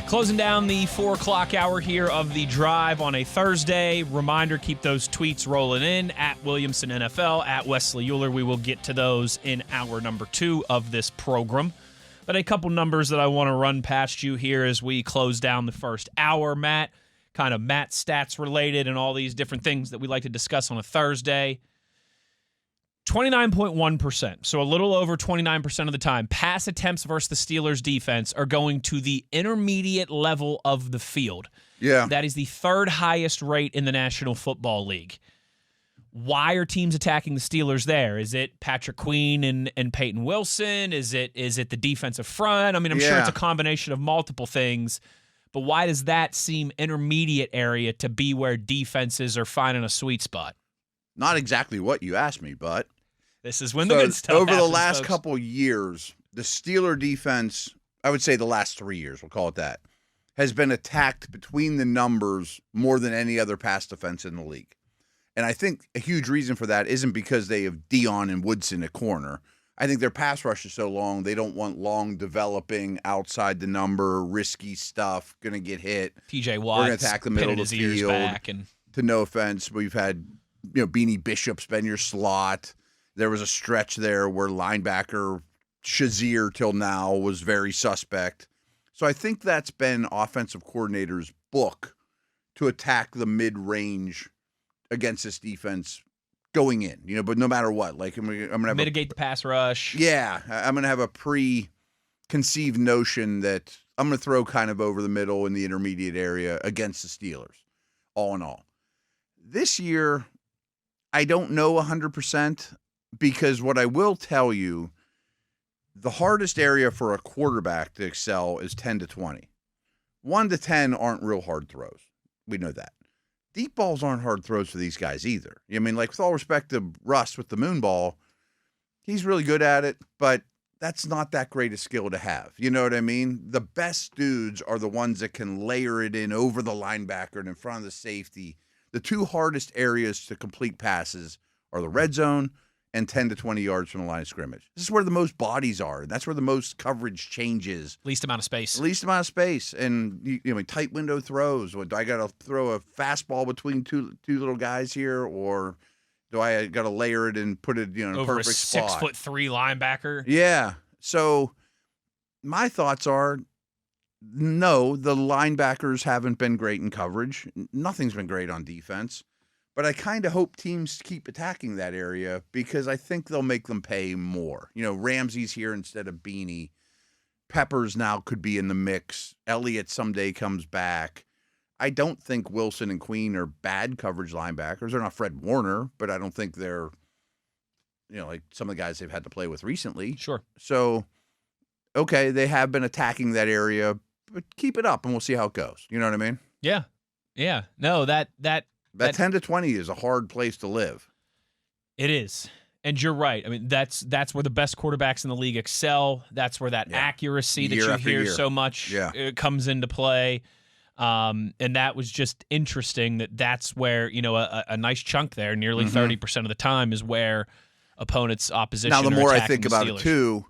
Closing down the 4 o'clock hour here of the drive on a Thursday. Reminder, keep those tweets rolling in at Williamson NFL, at Wesley Uhler. We will get to those in hour number 2 of this program. But a couple numbers that I want to run past you here as we close down the first hour, Matt. Kind of Matt stats related and all these different things that we like to discuss on a Thursday. 29.1%, so a little over 29% of the time, pass attempts versus the Steelers' defense are going to the intermediate level of the field.
Yeah.
That is the third highest rate in the National Football League. Why are teams attacking the Steelers there? Is it Patrick Queen and Peyton Wilson? Is it the defensive front? I mean, I'm sure it's a combination of multiple things, but why does that seem intermediate area to be where defenses are finding a sweet spot?
Not exactly what you asked me, but
this is when the good stuff
over
happens,
the last
folks.
couple years, the Steeler defense, I would say the last 3 years, we'll call it that, has been attacked between the numbers more than any other pass defense in the league. And I think a huge reason for that isn't because they have Dion and Woodson at corner. I think their pass rush is so long, they don't want long developing outside the number, risky stuff, going to get hit.
TJ
We're
Watt's
going to attack the middle of the field.
Back and
To no offense, we've had Beanie Bishop's been your slot. There was a stretch there where linebacker Shazier till now was very suspect. So I think that's been offensive coordinators' book to attack the mid-range against this defense going in, but no matter what, like I'm going to have
mitigate the pass rush.
Yeah, I'm going to have a preconceived notion that I'm going to throw kind of over the middle in the intermediate area against the Steelers, all in all. This year, I don't know 100% because what I will tell you, the hardest area for a quarterback to excel is 10 to 20. 1 to 10 aren't real hard throws. We know that. Deep balls aren't hard throws for these guys either. I mean, like, with all respect to Russ with the moon ball, he's really good at it, but that's not that great a skill to have. You know what I mean? The best dudes are the ones that can layer it in over the linebacker and in front of the safety. The two hardest areas to complete passes are the red zone and 10 to 20 yards from the line of scrimmage. This is where the most bodies are. That's where the most coverage changes.
Least amount of space.
And tight window throws. Do I got to throw a fastball between two little guys here, or do I got to layer it and put it in a
over
perfect spot?
6'3" linebacker.
Yeah. So my thoughts are, no, the linebackers haven't been great in coverage. Nothing's been great on defense. But I kind of hope teams keep attacking that area because I think they'll make them pay more. Ramsey's here instead of Beanie. Peppers now could be in the mix. Elliott someday comes back. I don't think Wilson and Queen are bad coverage linebackers. They're not Fred Warner, but I don't think they're, like some of the guys they've had to play with recently.
Sure.
So, okay, they have been attacking that area, but keep it up and we'll see how it goes. You know what I mean?
Yeah. Yeah. No, that
10 to 20 is a hard place to live.
It is. And you're right. I mean, that's where the best quarterbacks in the league excel. That's where that accuracy that you hear so much comes into play. And that was just interesting that's where, a nice chunk there, nearly 30% of the time is where opponents' opposition
Now, the more I think
the
about
Steelers.
it, too,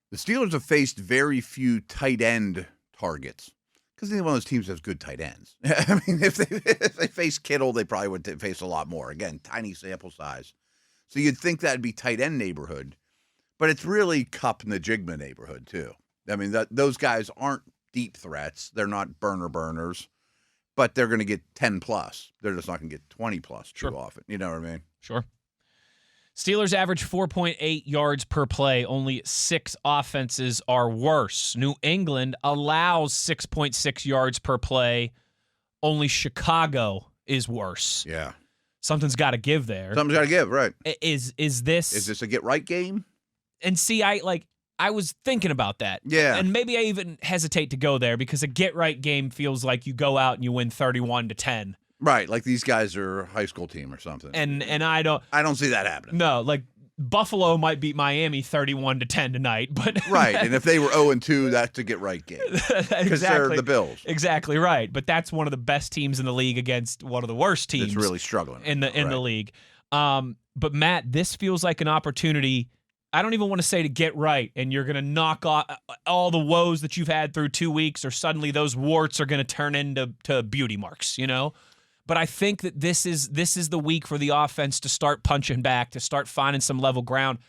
the Steelers have faced very few tight end targets. Because neither one of those teams has good tight ends. I mean, if they face Kittle, they probably would face a lot more. Again, tiny sample size. So you'd think that'd be tight end neighborhood. But it's really Kupp and the Jigma neighborhood, too. I mean, those guys aren't deep threats. They're not burners. But they're going to get 10+. They're just not going to get 20+ too often. You know what I mean?
Sure. Steelers average 4.8 yards per play. Only 6 offenses are worse. New England allows 6.6 yards per play. Only Chicago is worse.
Yeah.
Something's got to give there.
Something's got to give, right.
Is this
a get-right game?
And see, I was thinking about that.
Yeah.
And maybe I even hesitate to go there because a get-right game feels like you go out and you win 31-10.
Right, like these guys are a high school team or something.
And I don't
see that happening.
No, like Buffalo might beat Miami 31-10 tonight, but
right. And if they were 0-2, that's a get right game. Because they're the Bills.
Exactly right. But that's one of the best teams in the league against one of the worst teams.
It's really struggling
in the league. But Matt, this feels like an opportunity. I don't even want to say to get right, and you're going to knock off all the woes that you've had through 2 weeks, or suddenly those warts are going to turn into beauty marks, But I think that this is the week for the offense to start punching back, to start finding some level ground.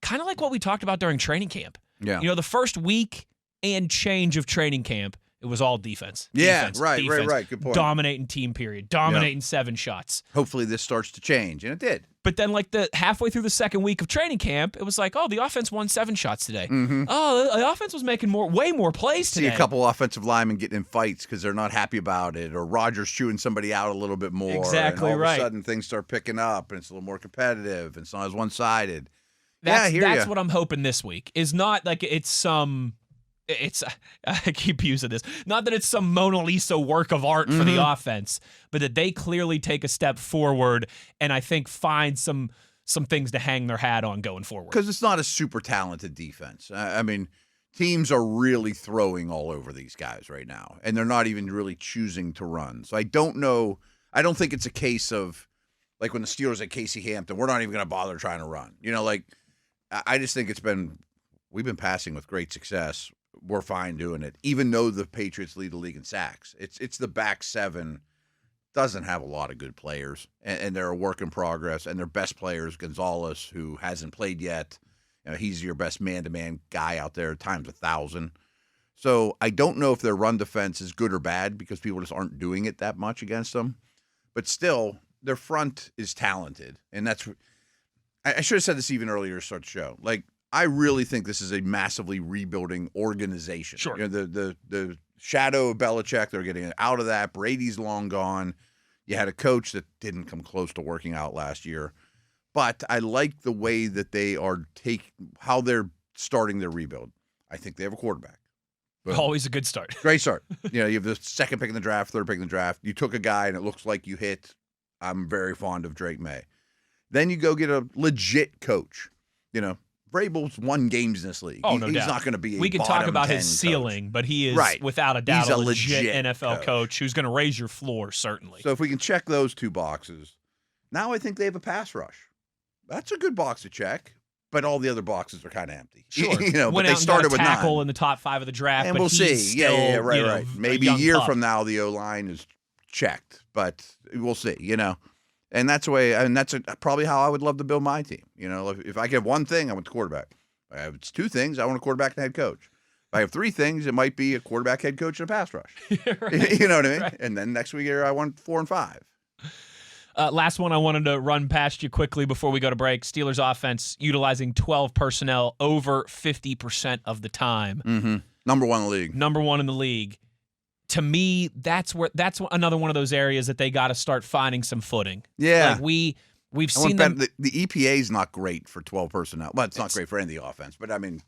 Kind of like what we talked about during training camp.
Yeah.
The first week and change of training camp, it was all defense.
Yeah,
defense,
right. Good point.
Dominating team period. Dominating 7 shots.
Hopefully this starts to change, and it did.
But then, the halfway through the second week of training camp, it was like, oh, the offense won 7 shots today.
Mm-hmm.
Oh, the offense was making way more plays today.
See a couple offensive linemen getting in fights because they're not happy about it, or Rodgers chewing somebody out a little bit more.
Exactly
and all
right.
of a sudden, things start picking up, and it's a little more competitive. It's not as one-sided.
That's what I'm hoping this week. Is not like it's some. I keep using this. Not that it's some Mona Lisa work of art for the offense, but that they clearly take a step forward and I think find some things to hang their hat on going forward.
Because it's not a super talented defense. I mean, teams are really throwing all over these guys right now, and they're not even really choosing to run. So I don't know. I don't think it's a case of like when the Steelers at Casey Hampton, we're not even going to bother trying to run. I just think we've been passing with great success. We're fine doing it, even though the Patriots lead the league in sacks. It's the back 7 doesn't have a lot of good players, and they're a work in progress. And their best players, Gonzalez, who hasn't played yet, he's your best man-to-man guy out there times 1,000. So I don't know if their run defense is good or bad because people just aren't doing it that much against them. But still, their front is talented, and that's. I should have said this even earlier to start the show. I really think this is a massively rebuilding organization.
Sure.
The shadow of Belichick, they're getting out of that. Brady's long gone. You had a coach that didn't come close to working out last year. But I like the way that they are how they're starting their rebuild. I think they have a quarterback.
But always a good start.
Great start. You have the second pick in the draft, third pick in the draft. You took a guy, and it looks like you hit. I'm very fond of Drake May. Then you go get a legit coach. Vrabel's won games in this league.
Oh, no doubt.
He's not going to be a
We can talk about his
coach.
ceiling, but he is, without a doubt, a legit NFL coach who's going to raise your floor, certainly.
So if we can check those 2 boxes, now I think they have a pass rush. That's a good box to check, but all the other boxes are kind of empty.
Sure.
But they started with 9.
Tackle in the top 5 of the draft,
and
but
we'll see.
Still,
right. Maybe a year from now, the O-line is checked, but we'll see, And that's the way, and that's probably how I would love to build my team. If I get one thing, I want the quarterback. If it's 2 things, I want a quarterback and a head coach. If I have 3 things, it might be a quarterback, head coach, and a pass rush.
Right.
You know what I mean?
Right.
And then next week, I want 4 and 5.
Last one I wanted to run past you quickly before we go to break. Steelers offense utilizing 12 personnel over 50% of the time.
Mm-hmm. Number 1 in the league.
Number 1 in the league. To me, that's another one of those areas that they got to start finding some footing.
Yeah.
We've seen them.
The EPA is not great for 12 personnel. Well, it's not great for any of the offense, but I mean,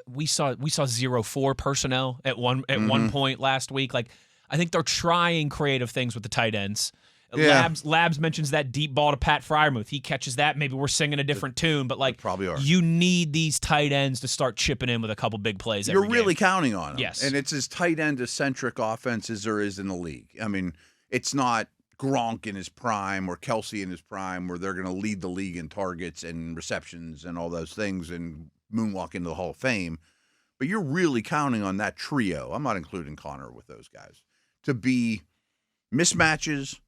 we saw 0-4 personnel at one point last week. I think they're trying creative things with the tight ends.
Yeah.
Labs mentions that deep ball to Pat Freiermuth. He catches that. Maybe we're singing a different tune, but
probably are.
You need these tight ends to start chipping in with a couple big plays.
You're really counting on them.
Yes,
and it's as tight end eccentric offense as there is in the league. I mean, it's not Gronk in his prime or Kelsey in his prime where they're going to lead the league in targets and receptions and all those things and moonwalk into the Hall of Fame. But you're really counting on that trio. I'm not including Connor with those guys to be mismatches.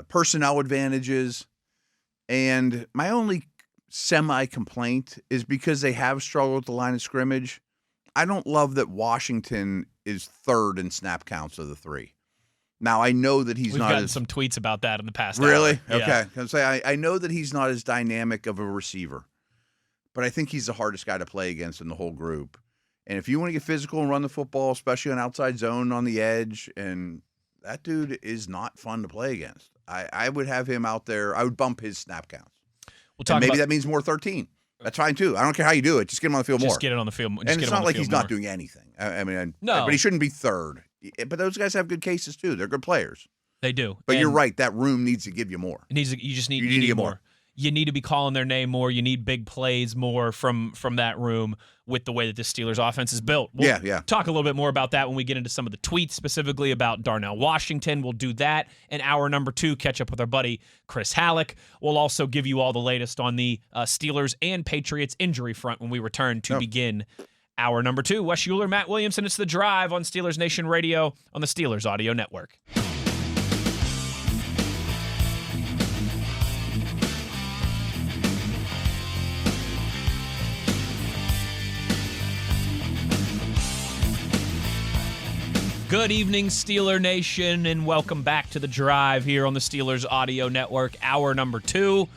Personnel advantages, and my only semi-complaint is because they have struggled with the line of scrimmage. I don't love that Washington is 3rd in snap counts of the 3. Now, I know that
We've gotten some tweets about that in the past.
Really?
Hour.
Okay. Yeah. I know that he's not as dynamic of a receiver, but I think he's the hardest guy to play against in the whole group. And if you want to get physical and run the football, especially on outside zone on the edge, and that dude is not fun to play against. I would have him out there. I would bump his snap counts. Maybe that means more 13. That's fine, too. I don't care how you do it. Just get him on the field more.
Just get it on the field.
And it's not like he's not doing anything. No. But he shouldn't be 3rd. But those guys have good cases, too. They're good players.
They do.
But you're right. That room needs to give you more.
You just need more. You need to be calling their name more. You need big plays more from that room with the way that the Steelers offense is built. We'll talk a little bit more about that when we get into some of the tweets, specifically about Darnell Washington. We'll do that in hour number 2, catch up with our buddy Chris Halleck. We'll also give you all the latest on the Steelers and Patriots injury front when we return to begin hour number 2. Wes Uhler, Matt Williamson, it's The Drive on Steelers Nation Radio on the Steelers Audio Network. Good evening, Steeler Nation, and welcome back to The Drive here on the Steelers Audio Network, hour number 2.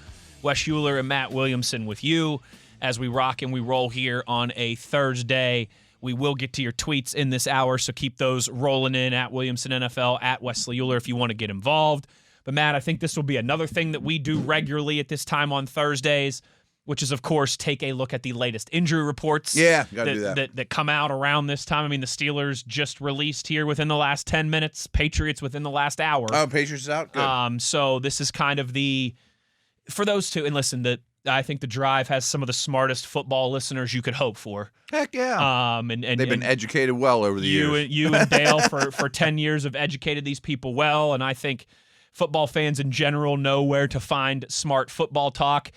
Wes Uhler and Matt Williamson with you as we rock and we roll here on a Thursday. We will get to your tweets in this hour, so keep those rolling in at Williamson NFL, at Wesley Uhler if you want to get involved. But, Matt, I think this will be another thing that we do regularly at this time on Thursdays, which is, of course, take a look at the latest injury reports that come out around this time. I mean, the Steelers just released here within the last 10 minutes, Patriots within the last hour.
Oh, Patriots is out? Good.
So this is kind of for those two, and listen, I think The Drive has some of the smartest football listeners you could hope for.
Heck yeah.
And
they've been educated well over the years.
You and Dale for 10 years have educated these people well, and I think football fans in general know where to find smart football talk.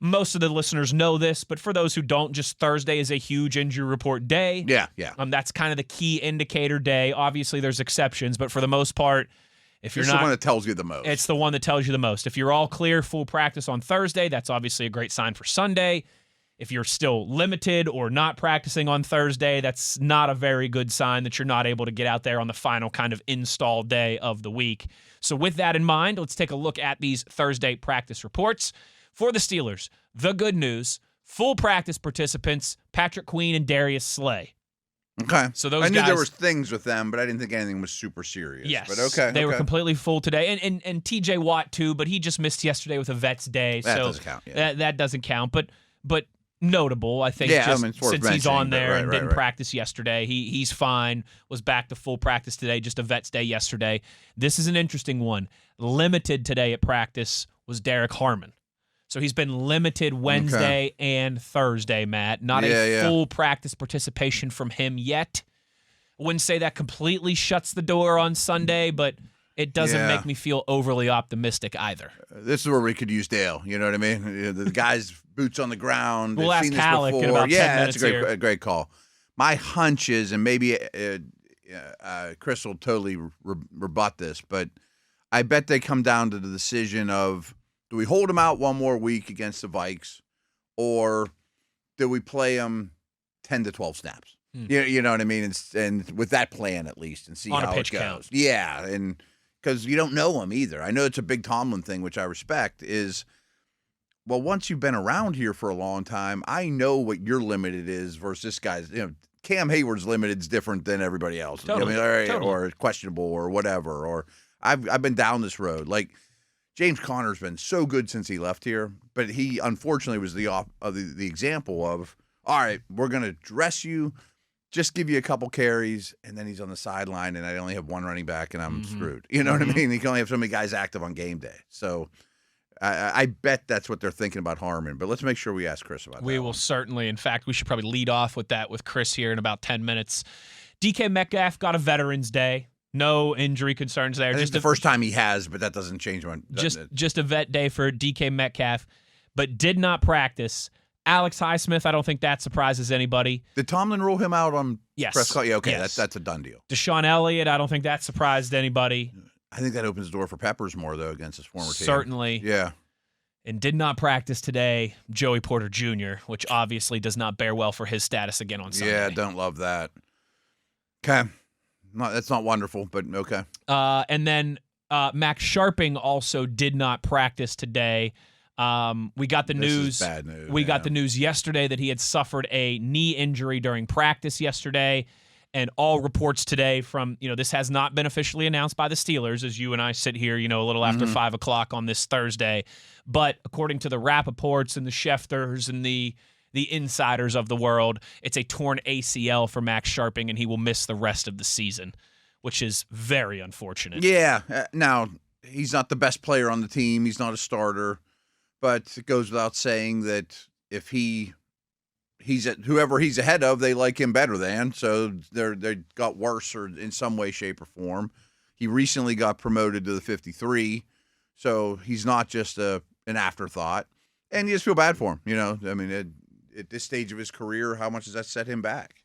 Most of the listeners know this, but for those who don't, just Thursday is a huge injury report day.
Yeah.
That's kind of the key indicator day. Obviously, there's exceptions, but for the most part, if you're
it's the one that tells you the most.
It's the one that tells you the most. If you're all clear, full practice on Thursday, that's obviously a great sign for Sunday. If you're still limited or not practicing on Thursday, that's not a very good sign that you're not able to get out there on the final kind of install day of the week. So with that in mind, let's take a look at these Thursday practice reports. For the Steelers, the good news, full practice participants, Patrick Queen and Darius Slay.
Okay.
So those
I knew
guys,
there was things with them, but I didn't think anything was super serious.
Yes.
But okay.
They were completely full today. And TJ Watt, too, but he just missed yesterday with a Vets Day.
That
so
doesn't count. Yeah.
That doesn't count. But notable, I think, since he's on there and didn't practice yesterday. He's fine, was back to full practice today, just a Vets Day yesterday. This is an interesting one. Limited today at practice was Derek Harmon. So he's been limited Wednesday and Thursday, Matt. Not a full practice participation from him yet. I wouldn't say that completely shuts the door on Sunday, but it doesn't make me feel overly optimistic either.
This is where we could use Dale. You know what I mean? The guy's boots on the ground.
We'll ask Halleck in about 10 minutes
that's a great call. My hunch is, and maybe Chris will totally rebut this, but I bet they come down to the decision of, do we hold him out one more week against the Vikes, or do we play him 10 to 12 snaps? You know what I mean? And with that plan, at least, and see
on
how
a pitch
it goes.
count.
Yeah, and because you don't know him either. I know it's a big Tomlin thing, which I respect, is, well, once you've been around here for a long time, I know what your limited is versus this guy's. Cam Hayward's limited is different than everybody else.
Totally.
Or questionable or whatever. Or I've been down this road. Like, James Conner's been so good since he left here, but he unfortunately was the example of, all right, we're going to dress you, just give you a couple carries, and then he's on the sideline, and I only have one running back, and I'm screwed. You know what I mean? He can only have so many guys active on game day. So I bet that's what they're thinking about Harmon, but let's make sure we ask Chris about that.
We will certainly. In fact, we should probably lead off with that with Chris here in about 10 minutes. DK Metcalf got a Veterans Day. No injury concerns there.
Just the first time he has, but that doesn't change one.
Just a vet day for DK Metcalf, but did not practice. Alex Highsmith, I don't think that surprises anybody.
Did Tomlin rule him out on press call? Yeah, okay,
yes.
That's a done deal.
Deshaun Elliott, I don't think that surprised anybody.
I think that opens the door for Peppers more, though, against his former team.
Certainly.
Yeah.
And did not practice today, Joey Porter Jr., which obviously does not bear well for his status again on Sunday.
Yeah, don't love that. Okay. That's not wonderful, but okay.
And then Max Sharping also did not practice today. We got the news.
This is bad news.
We got the news yesterday that he had suffered a knee injury during practice yesterday, and all reports today from, this has not been officially announced by the Steelers as you and I sit here, a little after 5 o'clock on this Thursday. But according to the Rappaports and the Schefters and the insiders of the world, it's a torn ACL for Max Sharping, and he will miss the rest of the season, which is very unfortunate.
Yeah. Now, he's not the best player on the team. He's not a starter. But it goes without saying that if he's whoever he's ahead of, they like him better than. So they got worse or in some way, shape, or form. He recently got promoted to the 53, so he's not just an afterthought. And you just feel bad for him. I mean, at this stage of his career, how much does that set him back?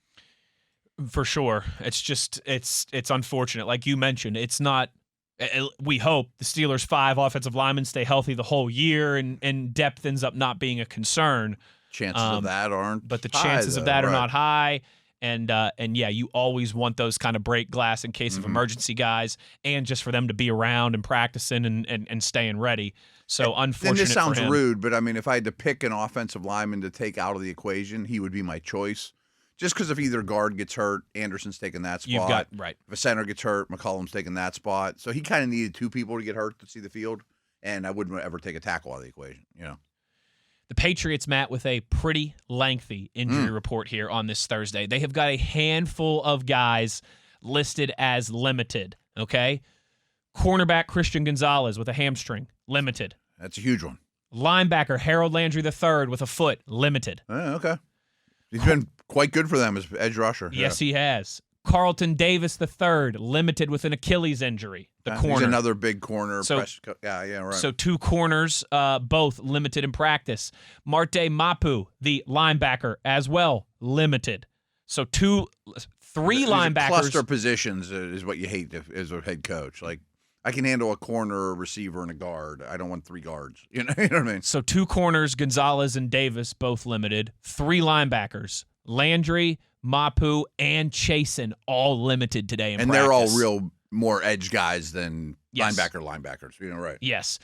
For sure. It's just it's unfortunate. Like you mentioned, it's not. We hope the Steelers' 5 offensive linemen stay healthy the whole year, and depth ends up not being a concern.
Chances of that aren't.
But the
high,
chances
though,
of that are
right.
not high. And yeah, you always want those kind of break glass in case of emergency guys, and just for them to be around and practicing and staying ready. So unfortunate.
And this sounds
for him.
rude, but I mean, if I had to pick an offensive lineman to take out of the equation, he would be my choice. Just because if either guard gets hurt, Anderson's taking that spot.
You've got right.
If a center gets hurt, McCollum's taking that spot. So he kind of needed two people to get hurt to see the field, and I wouldn't ever take a tackle out of the equation.
The Patriots, Matt, with a pretty lengthy injury report here on this Thursday. They have got a handful of guys listed as limited, okay? Cornerback Christian Gonzalez with a hamstring, limited.
That's a huge one.
Linebacker Harold Landry III with a foot, limited.
Okay. He's been quite good for them as edge rusher.
Yes, he has. Carlton Davis III, limited with an Achilles injury. The corner.
He's another big corner.
So,
right.
So two corners, both limited in practice. Marte Mapu, the linebacker, as well, limited. So three linebackers.
Cluster positions is what you hate as a head coach. Like, I can handle a corner, a receiver, and a guard. I don't want three guards. You know what I mean?
So two corners, Gonzalez and Davis, both limited. Three linebackers, Landry, Mapu, and Chasen, all limited today in practice.
And they're all real more edge guys than linebackers. Right.
Yes.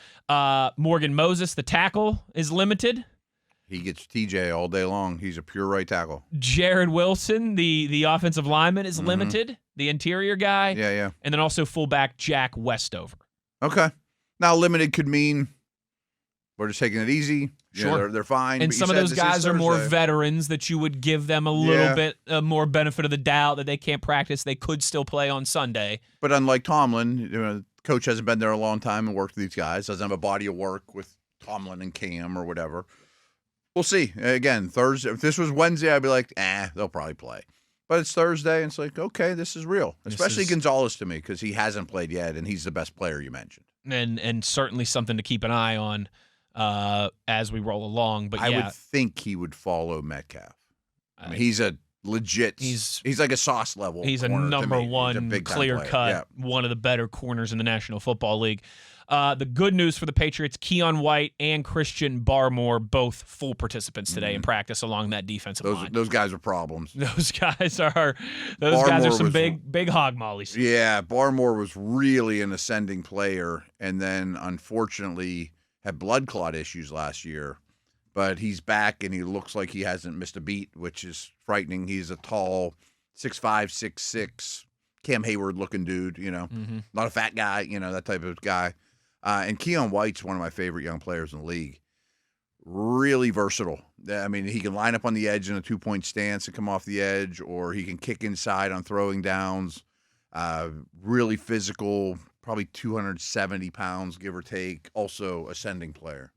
Morgan Moses, the tackle, is limited.
He gets TJ all day long. He's a pure right tackle.
Jared Wilson, the offensive lineman, is limited. The interior guy.
Yeah.
And then also fullback Jack Westover.
Okay. Now, limited could mean we're just taking it easy.
Sure.
They're fine.
And some of those guys are more veterans that you would give them a little bit more benefit of the doubt that they can't practice. They could still play on Sunday.
But unlike Tomlin, coach hasn't been there a long time and worked with these guys. Doesn't have a body of work with Tomlin and Cam or whatever. We'll see. Again, Thursday. If this was Wednesday, I'd be like, they'll probably play. But it's Thursday, and it's like, okay, this is real. Especially Gonzalez to me, because he hasn't played yet, and he's the best player you mentioned.
And certainly something to keep an eye on as we roll along. But
I would think he would follow Metcalf. I mean, he's a legit. He's like a sauce level.
He's a number one, clear cut, one of the better corners in the National Football League. The good news for the Patriots: Keon White and Christian Barmore, both full participants today in practice along that defensive line.
Those guys are problems.
Those guys are some big hog mollies.
Yeah, Barmore was really an ascending player, and then unfortunately had blood clot issues last year. But he's back, and he looks like he hasn't missed a beat, which is frightening. He's a tall 6'5", 6'6", Cam Hayward-looking dude, not a fat guy, that type of guy. And Keon White's one of my favorite young players in the league. Really versatile. I mean, he can line up on the edge in a two-point stance and come off the edge, or he can kick inside on throwing downs. Really physical, probably 270 pounds, give or take. Also ascending player.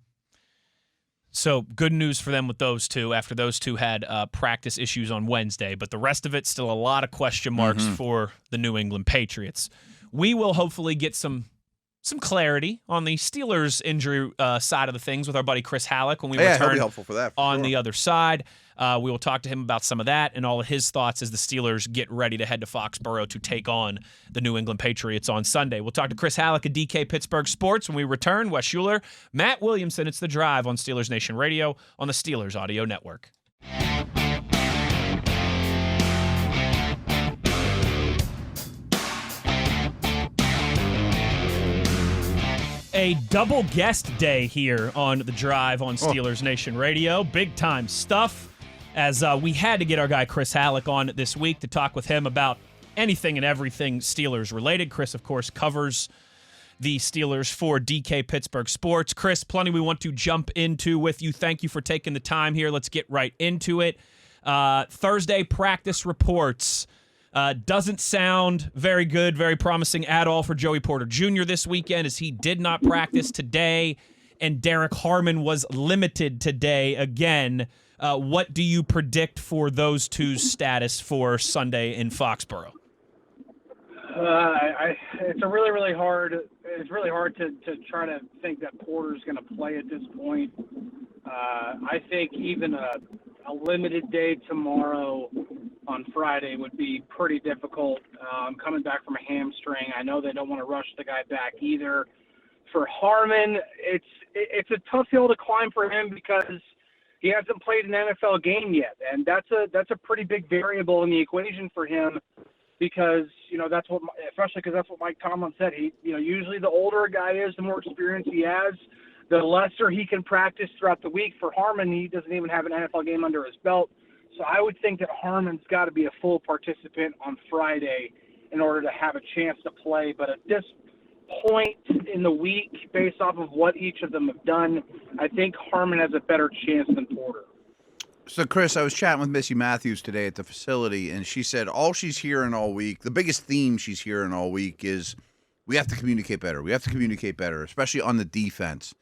So good news for them with those two after those two had practice issues on Wednesday. But the rest of it, still a lot of question marks for the New England Patriots. We will hopefully get some clarity on the Steelers injury side of the things with our buddy Chris Halleck when we return
he'll be helpful for that,
on the other side. We will talk to him about some of that and all of his thoughts as the Steelers get ready to head to Foxborough to take on the New England Patriots on Sunday. We'll talk to Chris Halleck at DK Pittsburgh Sports when we return. Wes Uhler, Matt Williamson. It's The Drive on Steelers Nation Radio on the Steelers Audio Network. A double guest day here on The Drive on Steelers Nation Radio. Big time stuff, as we had to get our guy Chris Halleck on this week to talk with him about anything and everything Steelers related. Chris, of course, covers the Steelers for DK Pittsburgh Sports. Chris, plenty we want to jump into with you. Thank you for taking the time here. Let's get right into it. Thursday practice reports. Doesn't sound very good, very promising at all for Joey Porter Jr. this weekend, as he did not practice today, and Derek Harmon was limited today again. What do you predict for those two's status for Sunday in Foxborough?
It's really, really hard. It's really hard to try to think that Porter's going to play at this point. I think even a limited day tomorrow on Friday would be pretty difficult. Coming back from a hamstring, I know they don't want to rush the guy back either. For Harmon, it's a tough hill to climb for him because he hasn't played an NFL game yet, and that's a pretty big variable in the equation for him because, especially because that's what Mike Tomlin said. Usually the older a guy is, the more experience he has, the lesser he can practice throughout the week. For Harmon, he doesn't even have an NFL game under his belt. So I would think that Harmon's got to be a full participant on Friday in order to have a chance to play. But at this point in the week, based off of what each of them have done, I think Harmon has a better chance than Porter.
So, Chris, I was chatting with Missy Matthews today at the facility, and she said all she's hearing all week, the biggest theme she's hearing all week is we have to communicate better. We have to communicate better, especially on the defense.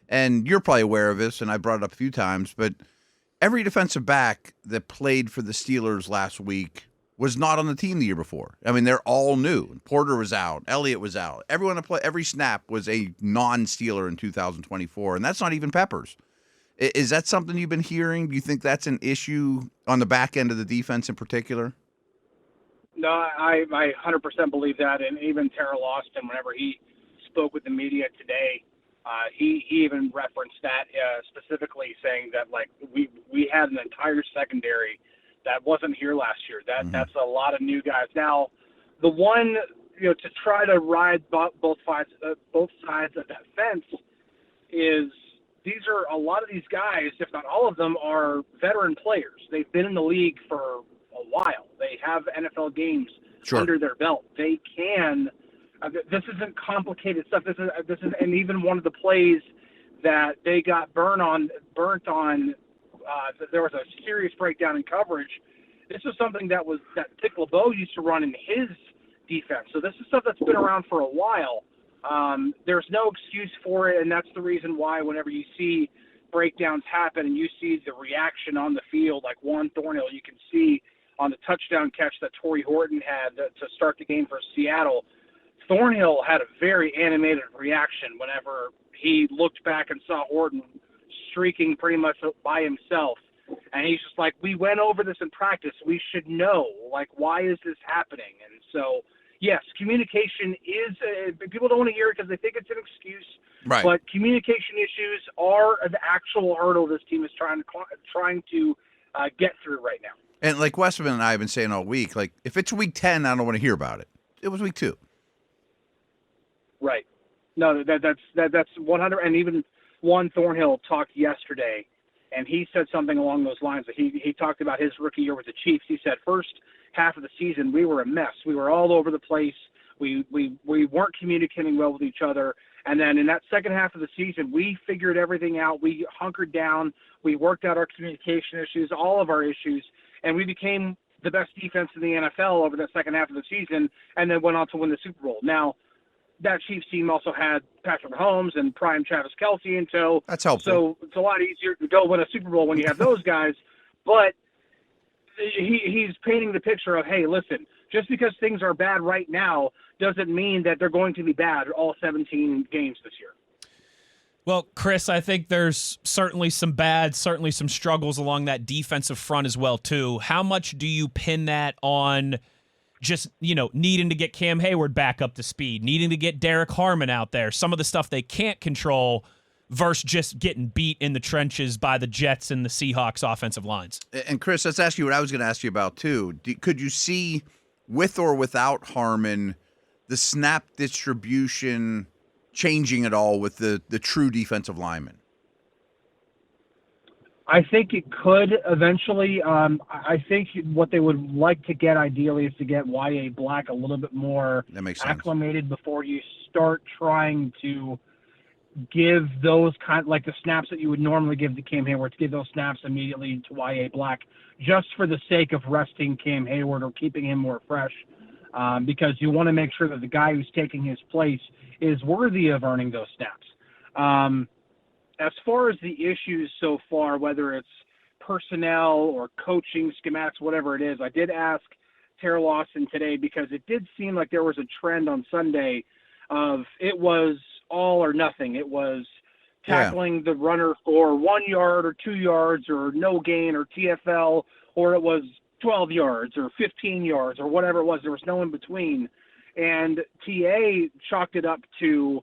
And you're probably aware of this, and I brought it up a few times, but every defensive back that played for the Steelers last week was not on the team the year before. I mean, they're all new. Porter was out. Elliott was out. Everyone that played every snap was a non-Steeler in 2024, and that's not even Peppers. Is that something you've been hearing? Do you think that's an issue on the back end of the defense in particular?
No, I 100% believe that, and even Terrell Austin, whenever he spoke with the media today, he even referenced that specifically, saying that we had an entire secondary that wasn't here last year. That's a lot of new guys. Now, the one to try to ride both sides of that fence is these are a lot of these guys, if not all of them, are veteran players. They've been in the league for a while. They have NFL games under their belt. They can. This isn't complicated stuff. This is, and even one of the plays that they got burnt on. There was a serious breakdown in coverage. This is something that Dick LeBeau used to run in his defense. So this is stuff that's been around for a while. There's no excuse for it, and that's the reason why whenever you see breakdowns happen and you see the reaction on the field, like Juan Thornhill, you can see on the touchdown catch that Torrey Horton had to start the game for Seattle. Thornhill had a very animated reaction whenever he looked back and saw Horton streaking pretty much by himself. And he's just like, we went over this in practice. We should know, why is this happening? And so, yes, communication is people don't want to hear it because they think it's an excuse.
Right.
But communication issues are an actual hurdle this team is trying to get through right now.
And like Westman and I have been saying all week, if it's week 10, I don't want to hear about it. It was week 2.
Right. No, that's 100. And even Juan Thornhill talked yesterday, and he said something along those lines. He talked about his rookie year with the Chiefs. He said first half of the season we were a mess. We were all over the place. We weren't communicating well with each other. And then in that second half of the season, we figured everything out. We hunkered down. We worked out our communication issues, all of our issues, and we became the best defense in the NFL over that second half of the season, and then went on to win the Super Bowl. Now, that Chiefs team also had Patrick Mahomes and prime Travis Kelce in tow.
That's helpful.
So it's a lot easier to go win a Super Bowl when you have those guys. But he's painting the picture of, hey, listen, just because things are bad right now doesn't mean that they're going to be bad all 17 games this year.
Well, Chris, I think there's certainly some struggles along that defensive front as well, too. How much do you pin that on just, needing to get Cam Hayward back up to speed, needing to get Derek Harmon out there, some of the stuff they can't control versus just getting beat in the trenches by the Jets and the Seahawks offensive lines?
And Chris, let's ask you what I was going to ask you about too. Could you see, with or without Harmon, the snap distribution changing at all with the true defensive lineman?
I think it could eventually. I think what they would like to get ideally is to get Y.A. Black a little bit more acclimated before you start trying to give those like the snaps that you would normally give to Cam Hayward, to give those snaps immediately to Y.A. Black, just for the sake of resting Cam Hayward or keeping him more fresh, because you want to make sure that the guy who's taking his place is worthy of earning those snaps. As far as the issues so far, whether it's personnel or coaching, schematics, whatever it is, I did ask Terrell Austin today because it did seem like there was a trend on Sunday of it was all or nothing. It was tackling the runner for 1 yard or 2 yards or no gain or TFL, or it was 12 yards or 15 yards or whatever it was. There was no in between. And TA chalked it up to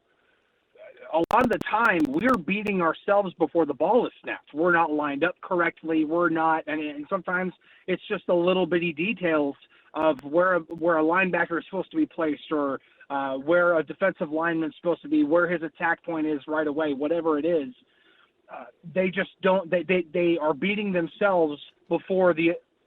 a lot of the time we're beating ourselves before the ball is snapped. We're not lined up correctly. We're not, and sometimes it's just the little bitty details of where a linebacker is supposed to be placed, or where a defensive lineman is supposed to be, where his attack point is right away, whatever it is. They just don't. They are beating themselves before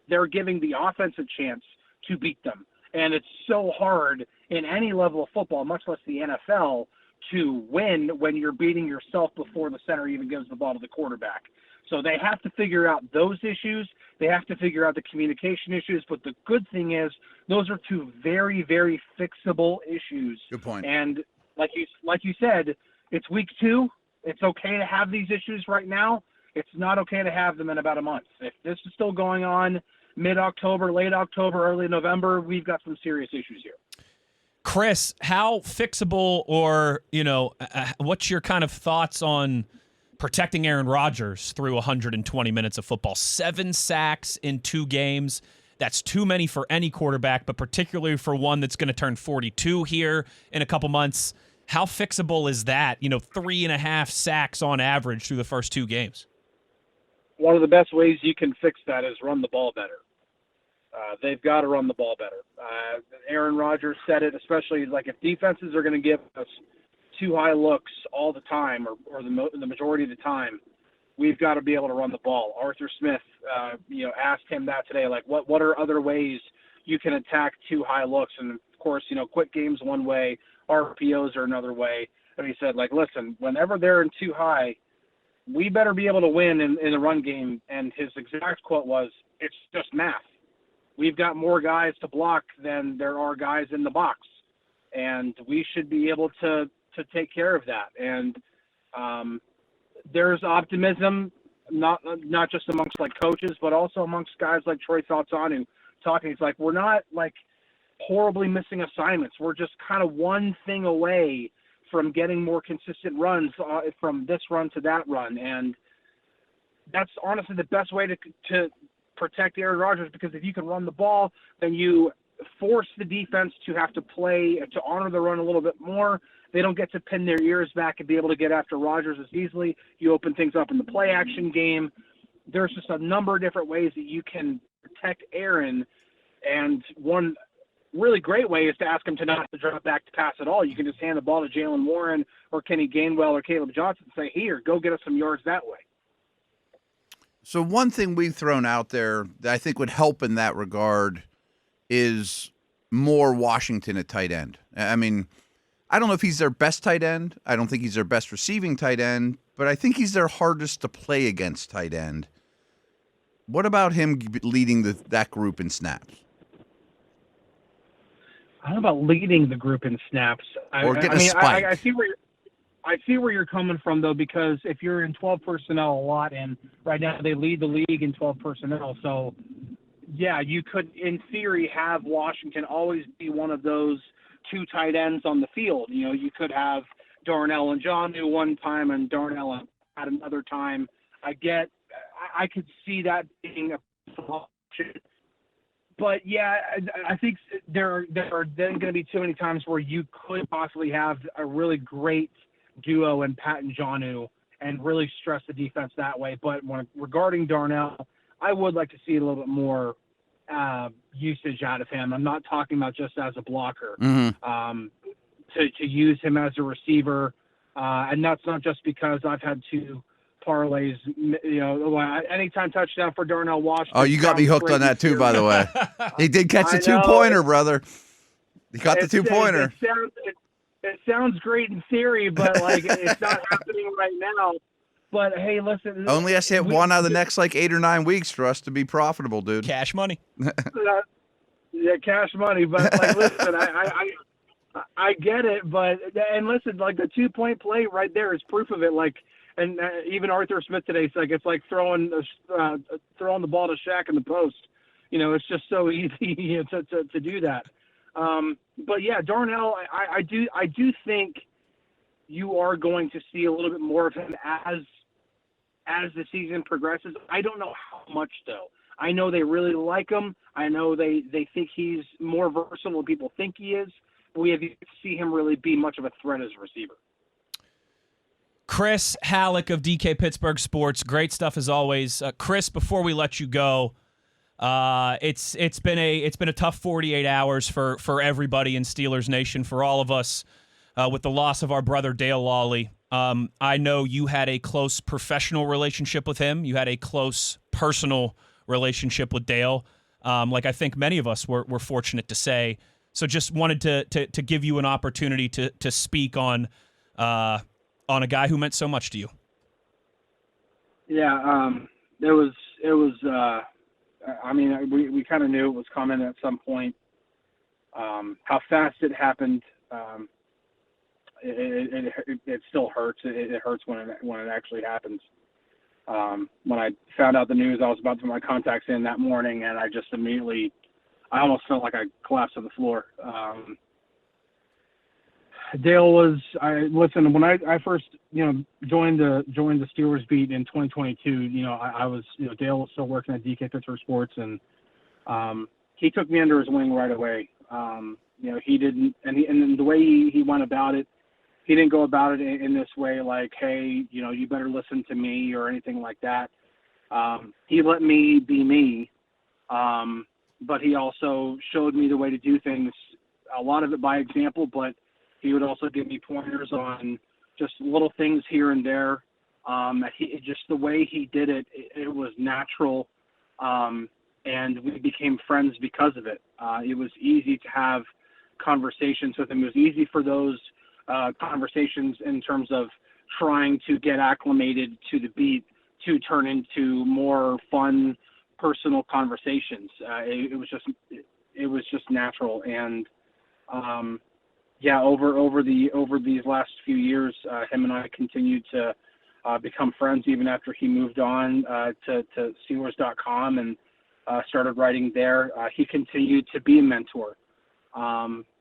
they're giving the offense a chance to beat them. And it's so hard in any level of football, much less the NFL, to win when you're beating yourself before the center even gives the ball to the quarterback. So they have to figure out those issues. They have to figure out the communication issues. But the good thing is those are two very, very fixable issues.
Good point.
And like you said, it's week 2. It's okay to have these issues right now. It's not okay to have them in about a month. If this is still going on mid-October, late October, early November, we've got some serious issues here.
Chris, how fixable, or, what's your kind of thoughts on protecting Aaron Rodgers through 120 minutes of football? 7 sacks in 2 games. That's too many for any quarterback, but particularly for one that's going to turn 42 here in a couple months. How fixable is that? 3.5 sacks on average through the first 2 games.
One of the best ways you can fix that is run the ball better. They've got to run the ball better. Aaron Rodgers said it, especially like if defenses are going to give us too high looks all the time, or the majority of the time, we've got to be able to run the ball. Arthur Smith, asked him that today, like what are other ways you can attack too high looks? And of course, quick games one way, RPOs are another way. And he said, listen, whenever they're in too high, we better be able to win in the run game. And his exact quote was, "It's just math. We've got more guys to block than there are guys in the box, and we should be able to take care of that." And there's optimism, not just amongst coaches, but also amongst guys like Troy Saltanu talking. It's we're not horribly missing assignments. We're just kind of one thing away from getting more consistent runs from this run to that run. And that's honestly the best way to protect Aaron Rodgers, because if you can run the ball, then you force the defense to have to honor the run a little bit more. They don't get to pin their ears back and be able to get after Rodgers as easily. You open things up in the play action game. There's just a number of different ways that you can protect Aaron. And one really great way is to ask him to not have to drop back to pass at all. You can just hand the ball to Jalen Warren or Kenny Gainwell or Caleb Johnson and say, "Here, go get us some yards that way."
So one thing we've thrown out there that I think would help in that regard is more Washington at tight end. I mean, I don't know if he's their best tight end. I don't think he's their best receiving tight end, but I think he's their hardest to play against tight end. What about him leading that group in snaps?
I don't know about leading the group in snaps.
Or getting a spike.
I see where you're coming from, though, because if you're in 12 personnel a lot, and right now they lead the league in 12 personnel, so yeah, you could, in theory, have Washington always be one of those 2 tight ends on the field. You could have Darnell and Jonnu one time and Darnell at another time. I could see that being a option. But yeah, I think there are then going to be too many times where you could possibly have a really great duo in Pat and Jonnu and really stress the defense that way. But regarding Darnell, I would like to see a little bit more usage out of him. I'm not talking about just as a blocker.
Mm-hmm.
To use him as a receiver, and that's not just because I've had 2 parlays, anytime touchdown for Darnell Washington.
Oh, you got me hooked on that too, by the way. He did catch the 2-pointer, brother. He got the 2-pointer.
It sounds great in theory, but it's not happening right now. But hey, listen.
Only has to hit one out of the next 8 or 9 weeks for us to be profitable, dude.
Cash money.
Yeah, cash money. But listen, I get it. And listen, the 2-point play right there is proof of it. And even Arthur Smith today, it's like throwing the ball to Shaq in the post. It's just so easy to do that. But yeah, Darnell, I do think you are going to see a little bit more of him as the season progresses. I don't know how much though. I know they really like him. I know they think he's more versatile than people think he is. But we have yet to see him really be much of a threat as a receiver.
Chris Halleck of DK Pittsburgh Sports. Great stuff as always. Chris, before we let you go, it's been a tough 48 hours for everybody in Steelers Nation, for all of us, with the loss of our brother Dale Lawley. I know you had a close professional relationship with him. You had a close personal relationship with Dale, like I think many of us were fortunate to say. So just wanted to give you an opportunity to speak on a guy who meant so much to you.
Yeah, it was. I mean, we kind of knew it was coming at some point. How fast it happened, it still hurts. It hurts when it actually happens. When I found out the news, I was about to put my contacts in that morning, and I just immediately, I almost felt like I collapsed to the floor. Dale was, listen, when I first, joined the Steelers beat in 2022, I was, Dale was still working at DK Pittsburgh Sports, and he took me under his wing right away. He didn't, and the way he went about it, he didn't go about it in this way like, hey, you better listen to me or anything like that. He let me be me, but he also showed me the way to do things, a lot of it by example, but he would also give me pointers on just little things here and there. Just the way he did it, it was natural, and we became friends because of it. It was easy to have conversations with him. It was easy for those conversations in terms of trying to get acclimated to the beat to turn into more fun, personal conversations. It was just natural, and over these last few years, him and I continued to become friends even after he moved on to Steelers.com and started writing there. He continued to be a mentor.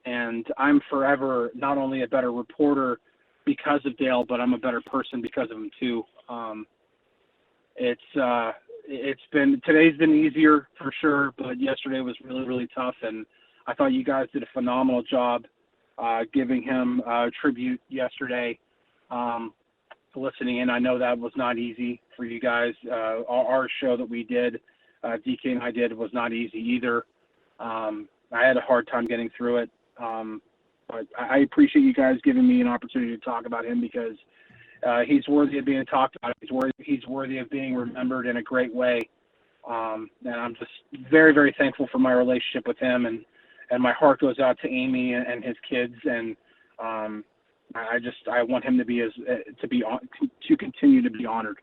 And I'm forever not only a better reporter because of Dale, but I'm a better person because of him too. Today's been easier for sure, but yesterday was really, really tough. And I thought you guys did a phenomenal job giving him tribute yesterday, listening in. I know that was not easy for you guys. Our show that we did, DK and I did, was not easy either. I had a hard time getting through it. But I appreciate you guys giving me an opportunity to talk about him because he's worthy of being talked about. He's worthy of being remembered in a great way. And I'm just very, very thankful for my relationship with him, and my heart goes out to Amy and his kids. And I want him to continue to be honored.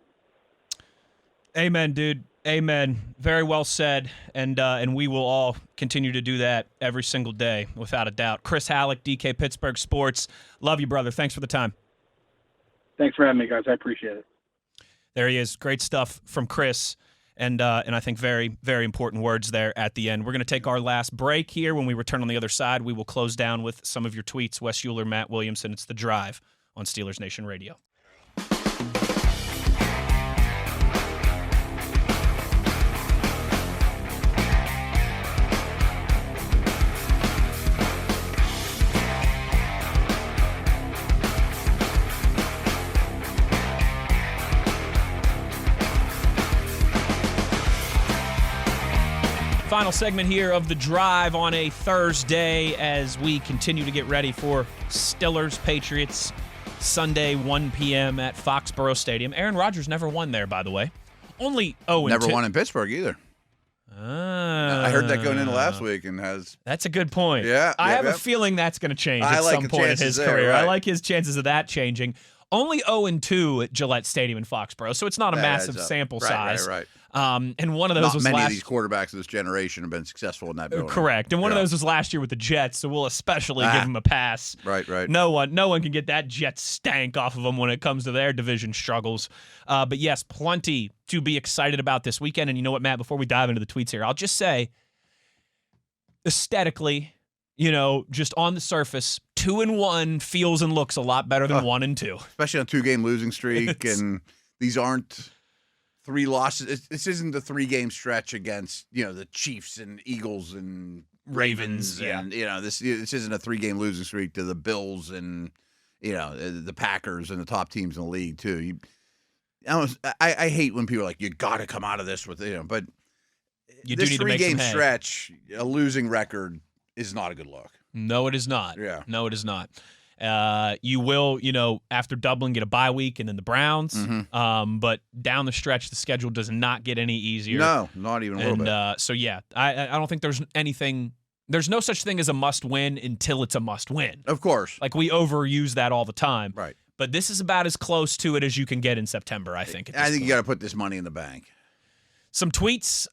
Amen, dude. Amen. Very well said, and we will all continue to do that every single day, without a doubt. Chris Halleck, DK Pittsburgh Sports. Love you, brother. Thanks for the time.
Thanks for having me, guys. I appreciate it.
There he is. Great stuff from Chris, and I think very, very important words there at the end. We're going to take our last break here. When we return on the other side, we will close down with some of your tweets. Wes Uhler, Matt Williamson. It's The Drive on Steelers Nation Radio. Final segment here of The Drive on a Thursday as we continue to get ready for Steelers Patriots Sunday 1 p.m. at Foxborough Stadium. Aaron Rodgers never won there, by the way. Only 0-2.
Never won in Pittsburgh either. I heard that going into last week and has.
That's a good point.
Yeah.
I have a feeling that's going to change at some point in his career.
Right.
I like his chances of that changing. Only 0-2 at Gillette Stadium in Foxborough, so it's not a massive sample size.
Right.
And one of those was
many of these quarterbacks of this generation have been successful in that building.
Correct. And one of those was last year with the Jets, so we'll especially give them a pass.
Right.
No one can get that Jets stank off of them when it comes to their division struggles. But yes, plenty to be excited about this weekend. And you know what, Matt, before we dive into the tweets here, I'll just say, aesthetically, just on the surface, 2-1 feels and looks a lot better than 1-2.
Especially on a 2-game losing streak, and these aren't 3 losses. This isn't the 3-game stretch against the Chiefs and Eagles and Ravens, and this isn't a 3-game losing streak to the Bills and the Packers and the top teams in the league too. I hate when people are like, you got to come out of this with but
you
this
do need to make some
3-game
hay.
stretch, a losing record is not a good look.
No, it is not.
Yeah.
No, it is not. You will, after Dublin, get a bye week and then the Browns.
Mm-hmm.
But down the stretch, the schedule does not get any easier.
No, not even a little bit.
So, yeah, I don't think there's anything. There's no such thing as a must-win until it's a must-win.
Of course.
Like, we overuse that all the time.
Right.
But this is about as close to it as you can get in September, I think.
I think you got to put this money in the bank.
Some tweets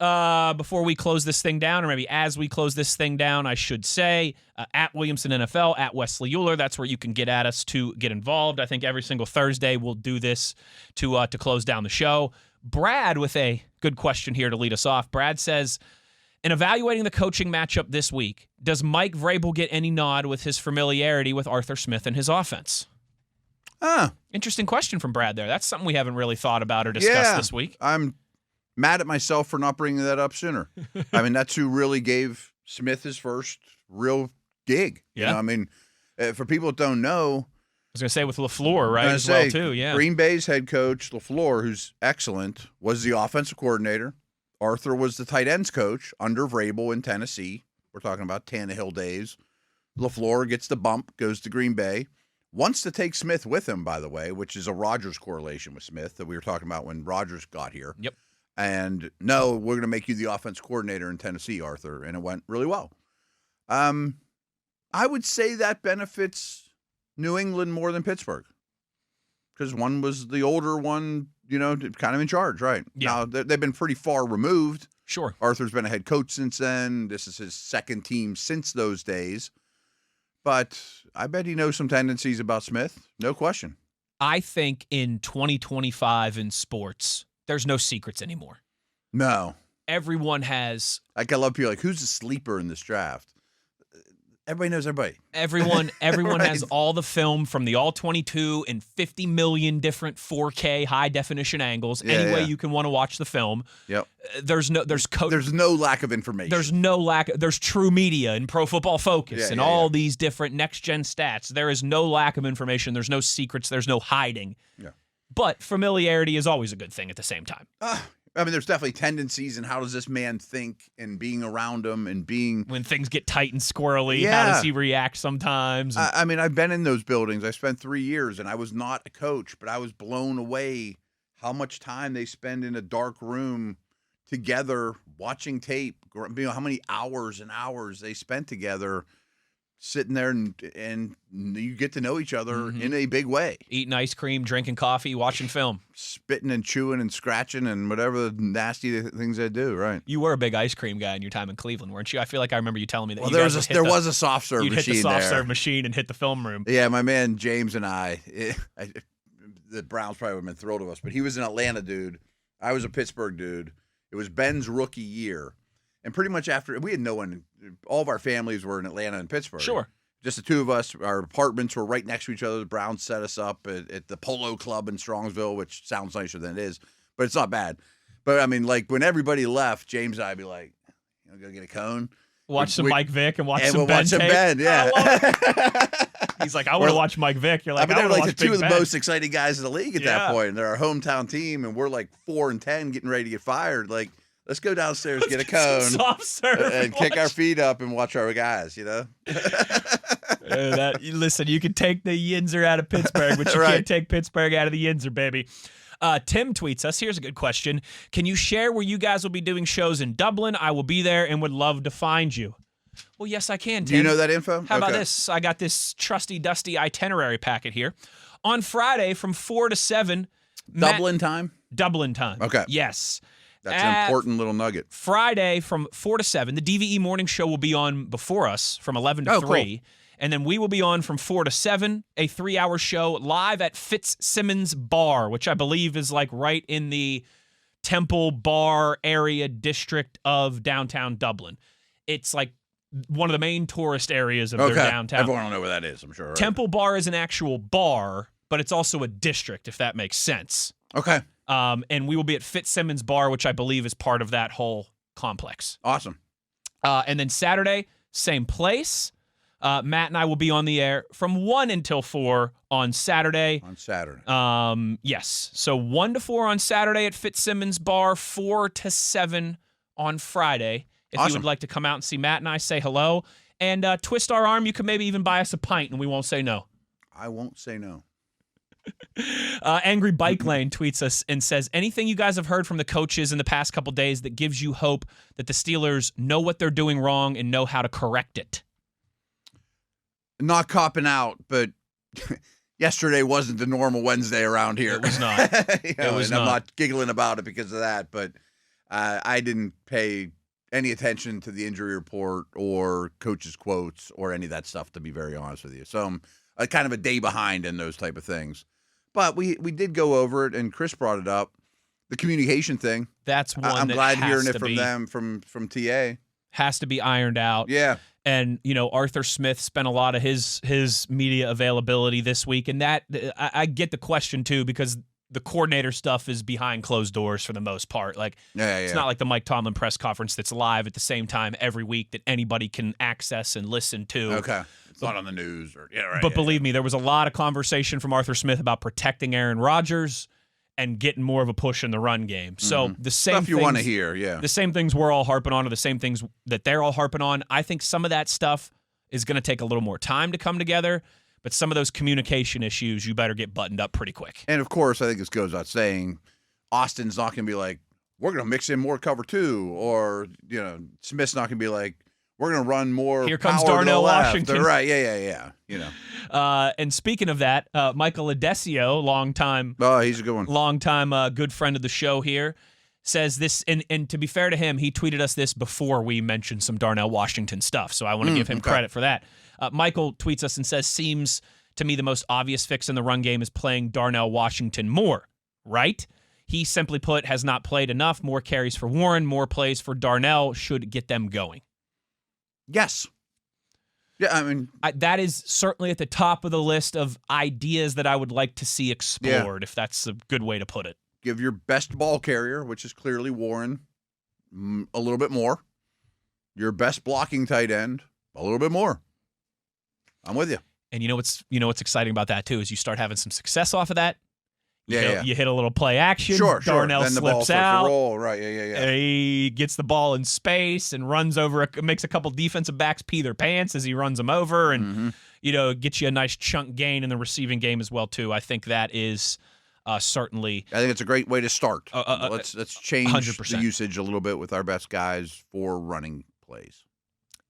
before we close this thing down, or maybe as we close this thing down, I should say, at Williamson NFL, at Wesley Uhler. That's where you can get at us to get involved. I think every single Thursday we'll do this to close down the show. Brad with a good question here to lead us off. Brad says, in evaluating the coaching matchup this week, does Mike Vrabel get any nod with his familiarity with Arthur Smith and his offense? Interesting question from Brad there. That's something we haven't really thought about or discussed this week.
I'm mad at myself for not bringing that up sooner. I mean, that's who really gave Smith his first real gig.
Yeah.
For people that don't know,
I was going to say with LaFleur, right, as well, too, yeah.
Green Bay's head coach, LaFleur, who's excellent, was the offensive coordinator. Arthur was the tight ends coach under Vrabel in Tennessee. We're talking about Tannehill days. LaFleur gets the bump, goes to Green Bay. Wants to take Smith with him, by the way, which is a Rodgers correlation with Smith that we were talking about when Rodgers got here.
Yep.
And no, we're going to make you the offense coordinator in Tennessee, Arthur. And it went really well. I would say that benefits New England more than Pittsburgh because one was the older one, kind of in charge, right?
Yeah.
Now, they've been pretty far removed.
Sure.
Arthur's been a head coach since then. This is his second team since those days. But I bet he knows some tendencies about Smith. No question.
I think in 2025 in sports, there's no secrets anymore.
No.
Everyone has.
I love people like, who's the sleeper in this draft? Everybody knows everybody.
Everyone
Right.
has all the film from the All-22 and 50 million different 4K high-definition angles. Any way you can want to watch the film.
Yep.
There's no
lack of information.
There's True Media and Pro Football Focus and all these different next-gen stats. There is no lack of information. There's no secrets. There's no hiding.
Yeah.
But familiarity is always a good thing at the same time.
There's definitely tendencies in how does this man think and being around him and being...
When things get tight and squirrely, how does he react sometimes?
I've been in those buildings. I spent 3 years, and I was not a coach, but I was blown away how much time they spend in a dark room together watching tape, how many hours and hours they spent together sitting there, and you get to know each other in a big way.
Eating ice cream, drinking coffee, watching film.
Spitting and chewing and scratching and whatever the nasty things they do, right?
You were a big ice cream guy in your time in Cleveland, weren't you? I feel like I remember you telling me that.
Well, there was a soft serve
machine. You'd hit the soft serve
there.
Machine and hit the film room.
Yeah, my man James and the Browns probably would have been thrilled with us, but he was an Atlanta dude. I was a Pittsburgh dude. It was Ben's rookie year. And pretty much after, we had no one, all of our families were in Atlanta and Pittsburgh.
Sure.
Just the two of us. Our apartments were right next to each other. The Browns set us up at the Polo Club in Strongsville, which sounds nicer than it is, but it's not bad. But, when everybody left, James and I would be like, go get a cone.
Watch some Mike Vick and watch
and
some
we'll
Ben
watch some
tape.
Ben, yeah.
He's like, I want to watch Mike Vick. You're like, I
they're
want to
like
watch
the two
Big
of the
Ben.
most exciting guys in the league at that point. And they're our hometown team, and we're like 4-10 getting ready to get fired. Like, let's go downstairs, get a cone,
soft serve
and kick our feet up and watch our guys,
Listen, you can take the Yinzer out of Pittsburgh, but you can't take Pittsburgh out of the Yinzer, baby. Tim tweets us. Here's a good question. Can you share where you guys will be doing shows in Dublin? I will be there and would love to find you. Well, yes, I can, Tim.
Do you know that info?
How about this? I got this trusty, dusty itinerary packet here. On Friday from 4 to 7.
Dublin time?
Dublin time.
Okay.
Yes.
That's an important little nugget.
Friday from 4 to 7. The DVE morning show will be on before us from 11 to 3. Cool. And then we will be on from 4 to 7, a 3-hour show live at Fitzsimmons Bar, which I believe is like right in the Temple Bar area district of downtown Dublin. It's like one of the main tourist areas of their downtown.
Everyone will know where that is, I'm sure. Right?
Temple Bar is an actual bar, but it's also a district, if that makes sense.
Okay.
And we will be at Fitzsimmons Bar, which I believe is part of that whole complex.
Awesome.
And then Saturday, same place. Matt and I will be on the air from 1 until 4 on Saturday. Yes. So 1 to 4 on Saturday at Fitzsimmons Bar, 4 to 7 on Friday. If you would like to come out and see Matt and I, say hello. And twist our arm, you can maybe even buy us a pint, and we won't say no.
I won't say no.
Angry Bike Lane tweets us and says, anything you guys have heard from the coaches in the past couple days that gives you hope that the Steelers know what they're doing wrong and know how to correct it?
Not copping out, but yesterday wasn't the normal Wednesday around here.
It was not.
I'm not giggling about it because of that, but I didn't pay any attention to the injury report or coaches' quotes or any of that stuff, to be very honest with you. So I'm kind of a day behind in those type of things. But we did go over it, and Chris brought it up, the communication thing.
That's one
I'm
that
glad
has
hearing
to
it from
be,
them, from TA.
Has to be ironed out.
Yeah.
And, Arthur Smith spent a lot of his media availability this week, and that I get the question, too, because the coordinator stuff is behind closed doors for the most part. Like, it's not like the Mike Tomlin press conference that's live at the same time every week that anybody can access and listen to.
Okay. It's not on the news.
But believe me, there was a lot of conversation from Arthur Smith about protecting Aaron Rodgers and getting more of a push in the run game. So the same
stuff you want to hear,
the same things we're all harping on are the same things that they're all harping on. I think some of that stuff is going to take a little more time to come together. But some of those communication issues, you better get buttoned up pretty quick.
And, of course, I think this goes without saying, Austin's not going to be like, we're going to mix in more cover 2, or, Smith's not going to be like, we're going to run more.
Here comes
power
Darnell
to the left.
Washington.
They're right, yeah.
And speaking of that, Michael Adesio,
he's a good one.
Longtime good friend of the show here, says this, and to be fair to him, he tweeted us this before we mentioned some Darnell Washington stuff, so I want to give him credit for that. Michael tweets us and says, seems to me the most obvious fix in the run game is playing Darnell Washington more, right? He, simply put, has not played enough. More carries for Warren, more plays for Darnell should get them going.
Yes. Yeah, I mean,
that is certainly at the top of the list of ideas that I would like to see explored, if that's a good way to put it.
Give your best ball carrier, which is clearly Warren, a little bit more. Your best blocking tight end, a little bit more. I'm with you.
And what's exciting about that too is you start having some success off of that. You hit a little play action.
Sure.
Darnell
then the
slips
ball starts
out.
to roll. Right. Yeah.
He gets the ball in space and runs over. Makes a couple defensive backs pee their pants as he runs them over, and gets you a nice chunk gain in the receiving game as well too. I think that is certainly.
I think it's a great way to start. Let's change
100%.
the usage a little bit with our best guys for running plays.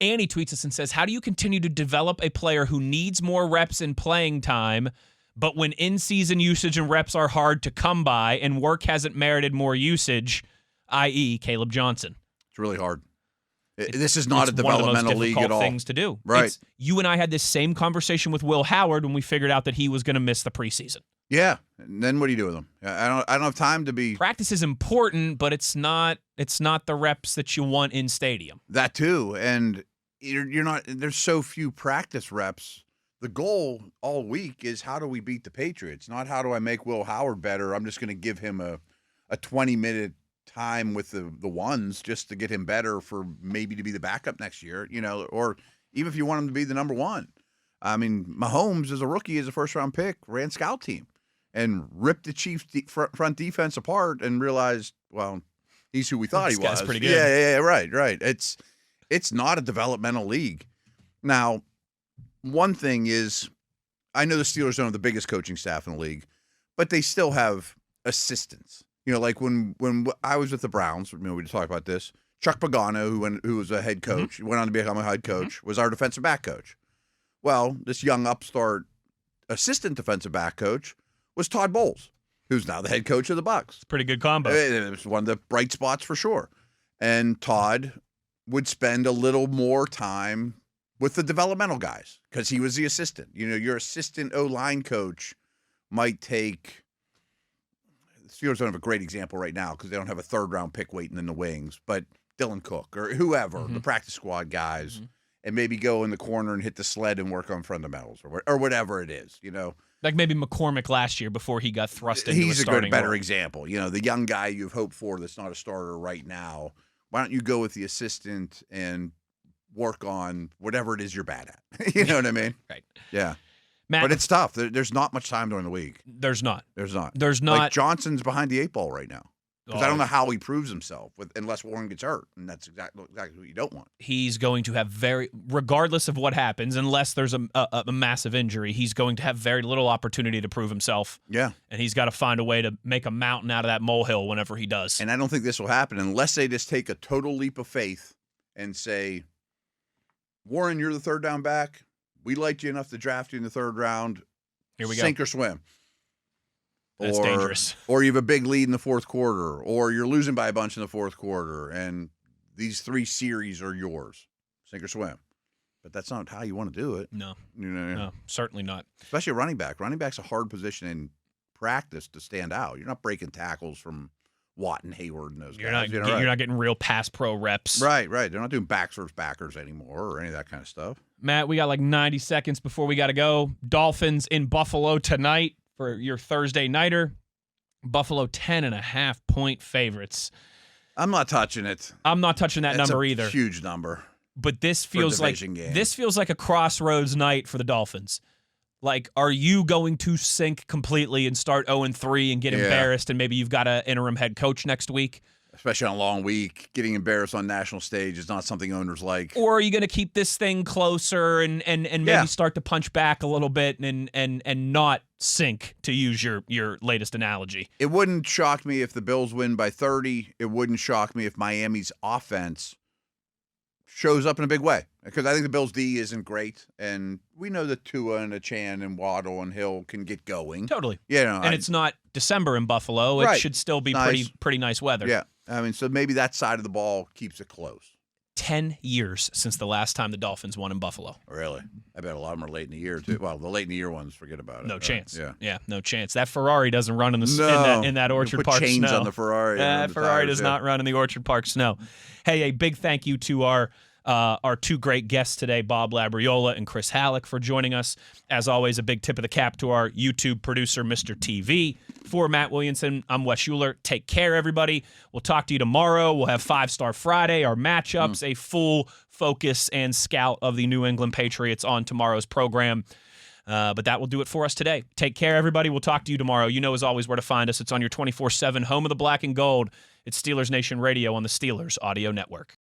Annie tweets us and says, how do you continue to develop a player who needs more reps and playing time, but when in-season usage and reps are hard to come by and work hasn't merited more usage, i.e. Caleb Johnson?
It's really hard. This is not a developmental league at all.
Things to do.
Right.
You and I had this same conversation with Will Howard when we figured out that he was going to miss the preseason.
Yeah. And then what do you do with him? I don't have time to be.
Practice is important, but it's not the reps that you want in stadium.
That too. And you're not. There's so few practice reps. The goal all week is how do we beat the Patriots, not how do I make Will Howard better. I'm just going to give him a 20-minute time with the ones just to get him better for maybe to be the backup next year, or even if you want him to be the number one. I mean, Mahomes as a rookie, as a first-round pick, ran scout team and ripped the Chiefs front defense apart and realized, well, he's who we thought he was.
This guy's pretty good.
Yeah, right. It's not a developmental league. Now, one thing is, I know the Steelers don't have the biggest coaching staff in the league, but they still have assistants. Like when I was with the Browns, we just talked about this. Chuck Pagano, who was a head coach, went on to become a head coach, was our defensive back coach. Well, this young upstart assistant defensive back coach was Todd Bowles, who's now the head coach of the Bucs.
It's a pretty good combo.
It was one of the bright spots for sure. And Todd would spend a little more time with the developmental guys because he was the assistant. Your assistant O-line coach might take – the Steelers don't have a great example right now because they don't have a third-round pick waiting in the wings, but Dylan Cook or whoever, the practice squad guys, and maybe go in the corner and hit the sled and work on fundamentals or whatever it is,
Like maybe McCormick last year before he got thrust into
He's
a starting
better
role.
example. The young guy you've hoped for that's not a starter right now. Why don't you go with the assistant and work on whatever it is you're bad at. You know what I mean?
Right.
Yeah.
Matt,
but it's tough. There's not much time during the week.
There's not.
There's not.
Like
Johnson's behind the 8 ball right now. Because I don't know how he proves himself unless Warren gets hurt, and that's exactly what you don't want.
He's going to have regardless of what happens, unless there's a massive injury, he's going to have very little opportunity to prove himself.
Yeah.
And he's got to find a way to make a mountain out of that molehill whenever he does.
And I don't think this will happen unless they just take a total leap of faith and say, Warren, you're the third down back. We liked you enough to draft you in the third round.
Here we go.
Sink or swim.
That's dangerous.
Or you have a big lead in the fourth quarter, or you're losing by a bunch in the fourth quarter, and these 3 series are yours. Sink or swim. But that's not how you want to do it.
No.
No,
certainly not.
Especially a running back. Running back's a hard position in practice to stand out. You're not breaking tackles from Watt and Hayward and those guys.
You're not getting real pass pro reps.
Right. They're not doing backs versus backers anymore or any of that kind of stuff.
Matt, we got like 90 seconds before we got to go. Dolphins in Buffalo tonight for your Thursday nighter. Buffalo 10.5-point favorites.
I'm not touching it.
I'm not touching that number either.
Huge number.
But this feels like a crossroads night for the Dolphins. Like, are you going to sink completely and start 0-3 and get embarrassed, and maybe you've got an interim head coach next week?
Especially on a long week, getting embarrassed on national stage is not something owners like.
Or are you going to keep this thing closer and maybe start to punch back a little bit and not sink, to use your latest analogy?
It wouldn't shock me if the Bills win by 30. It wouldn't shock me if Miami's offense shows up in a big way. Because I think the Bills' D isn't great, and we know that Tua and Achan and Waddle and Hill can get going.
Totally.
Yeah,
and it's not December in Buffalo. It should still be pretty nice weather.
Yeah. I mean, so maybe that side of the ball keeps it close.
10 years since the last time the Dolphins won in Buffalo.
Really? I bet a lot of them are late in the year, too. Well, the late in the year ones, forget about it.
No chance.
Yeah,
no chance. That Ferrari doesn't run in that Orchard Park snow.
Put chains on the Ferrari.
That Ferrari does not run in the Orchard Park snow. Hey, a big thank you to our 2 great guests today, Bob Labriola and Chris Halleck, for joining us. As always, a big tip of the cap to our YouTube producer, Mr. TV. For Matt Williamson, I'm Wes Uhler. Take care, everybody. We'll talk to you tomorrow. We'll have 5-Star Friday, our matchups, a full focus and scout of the New England Patriots on tomorrow's program. But that will do it for us today. Take care, everybody. We'll talk to you tomorrow. You know, as always, where to find us. It's on your 24/7 home of the black and gold. It's Steelers Nation Radio on the Steelers Audio Network.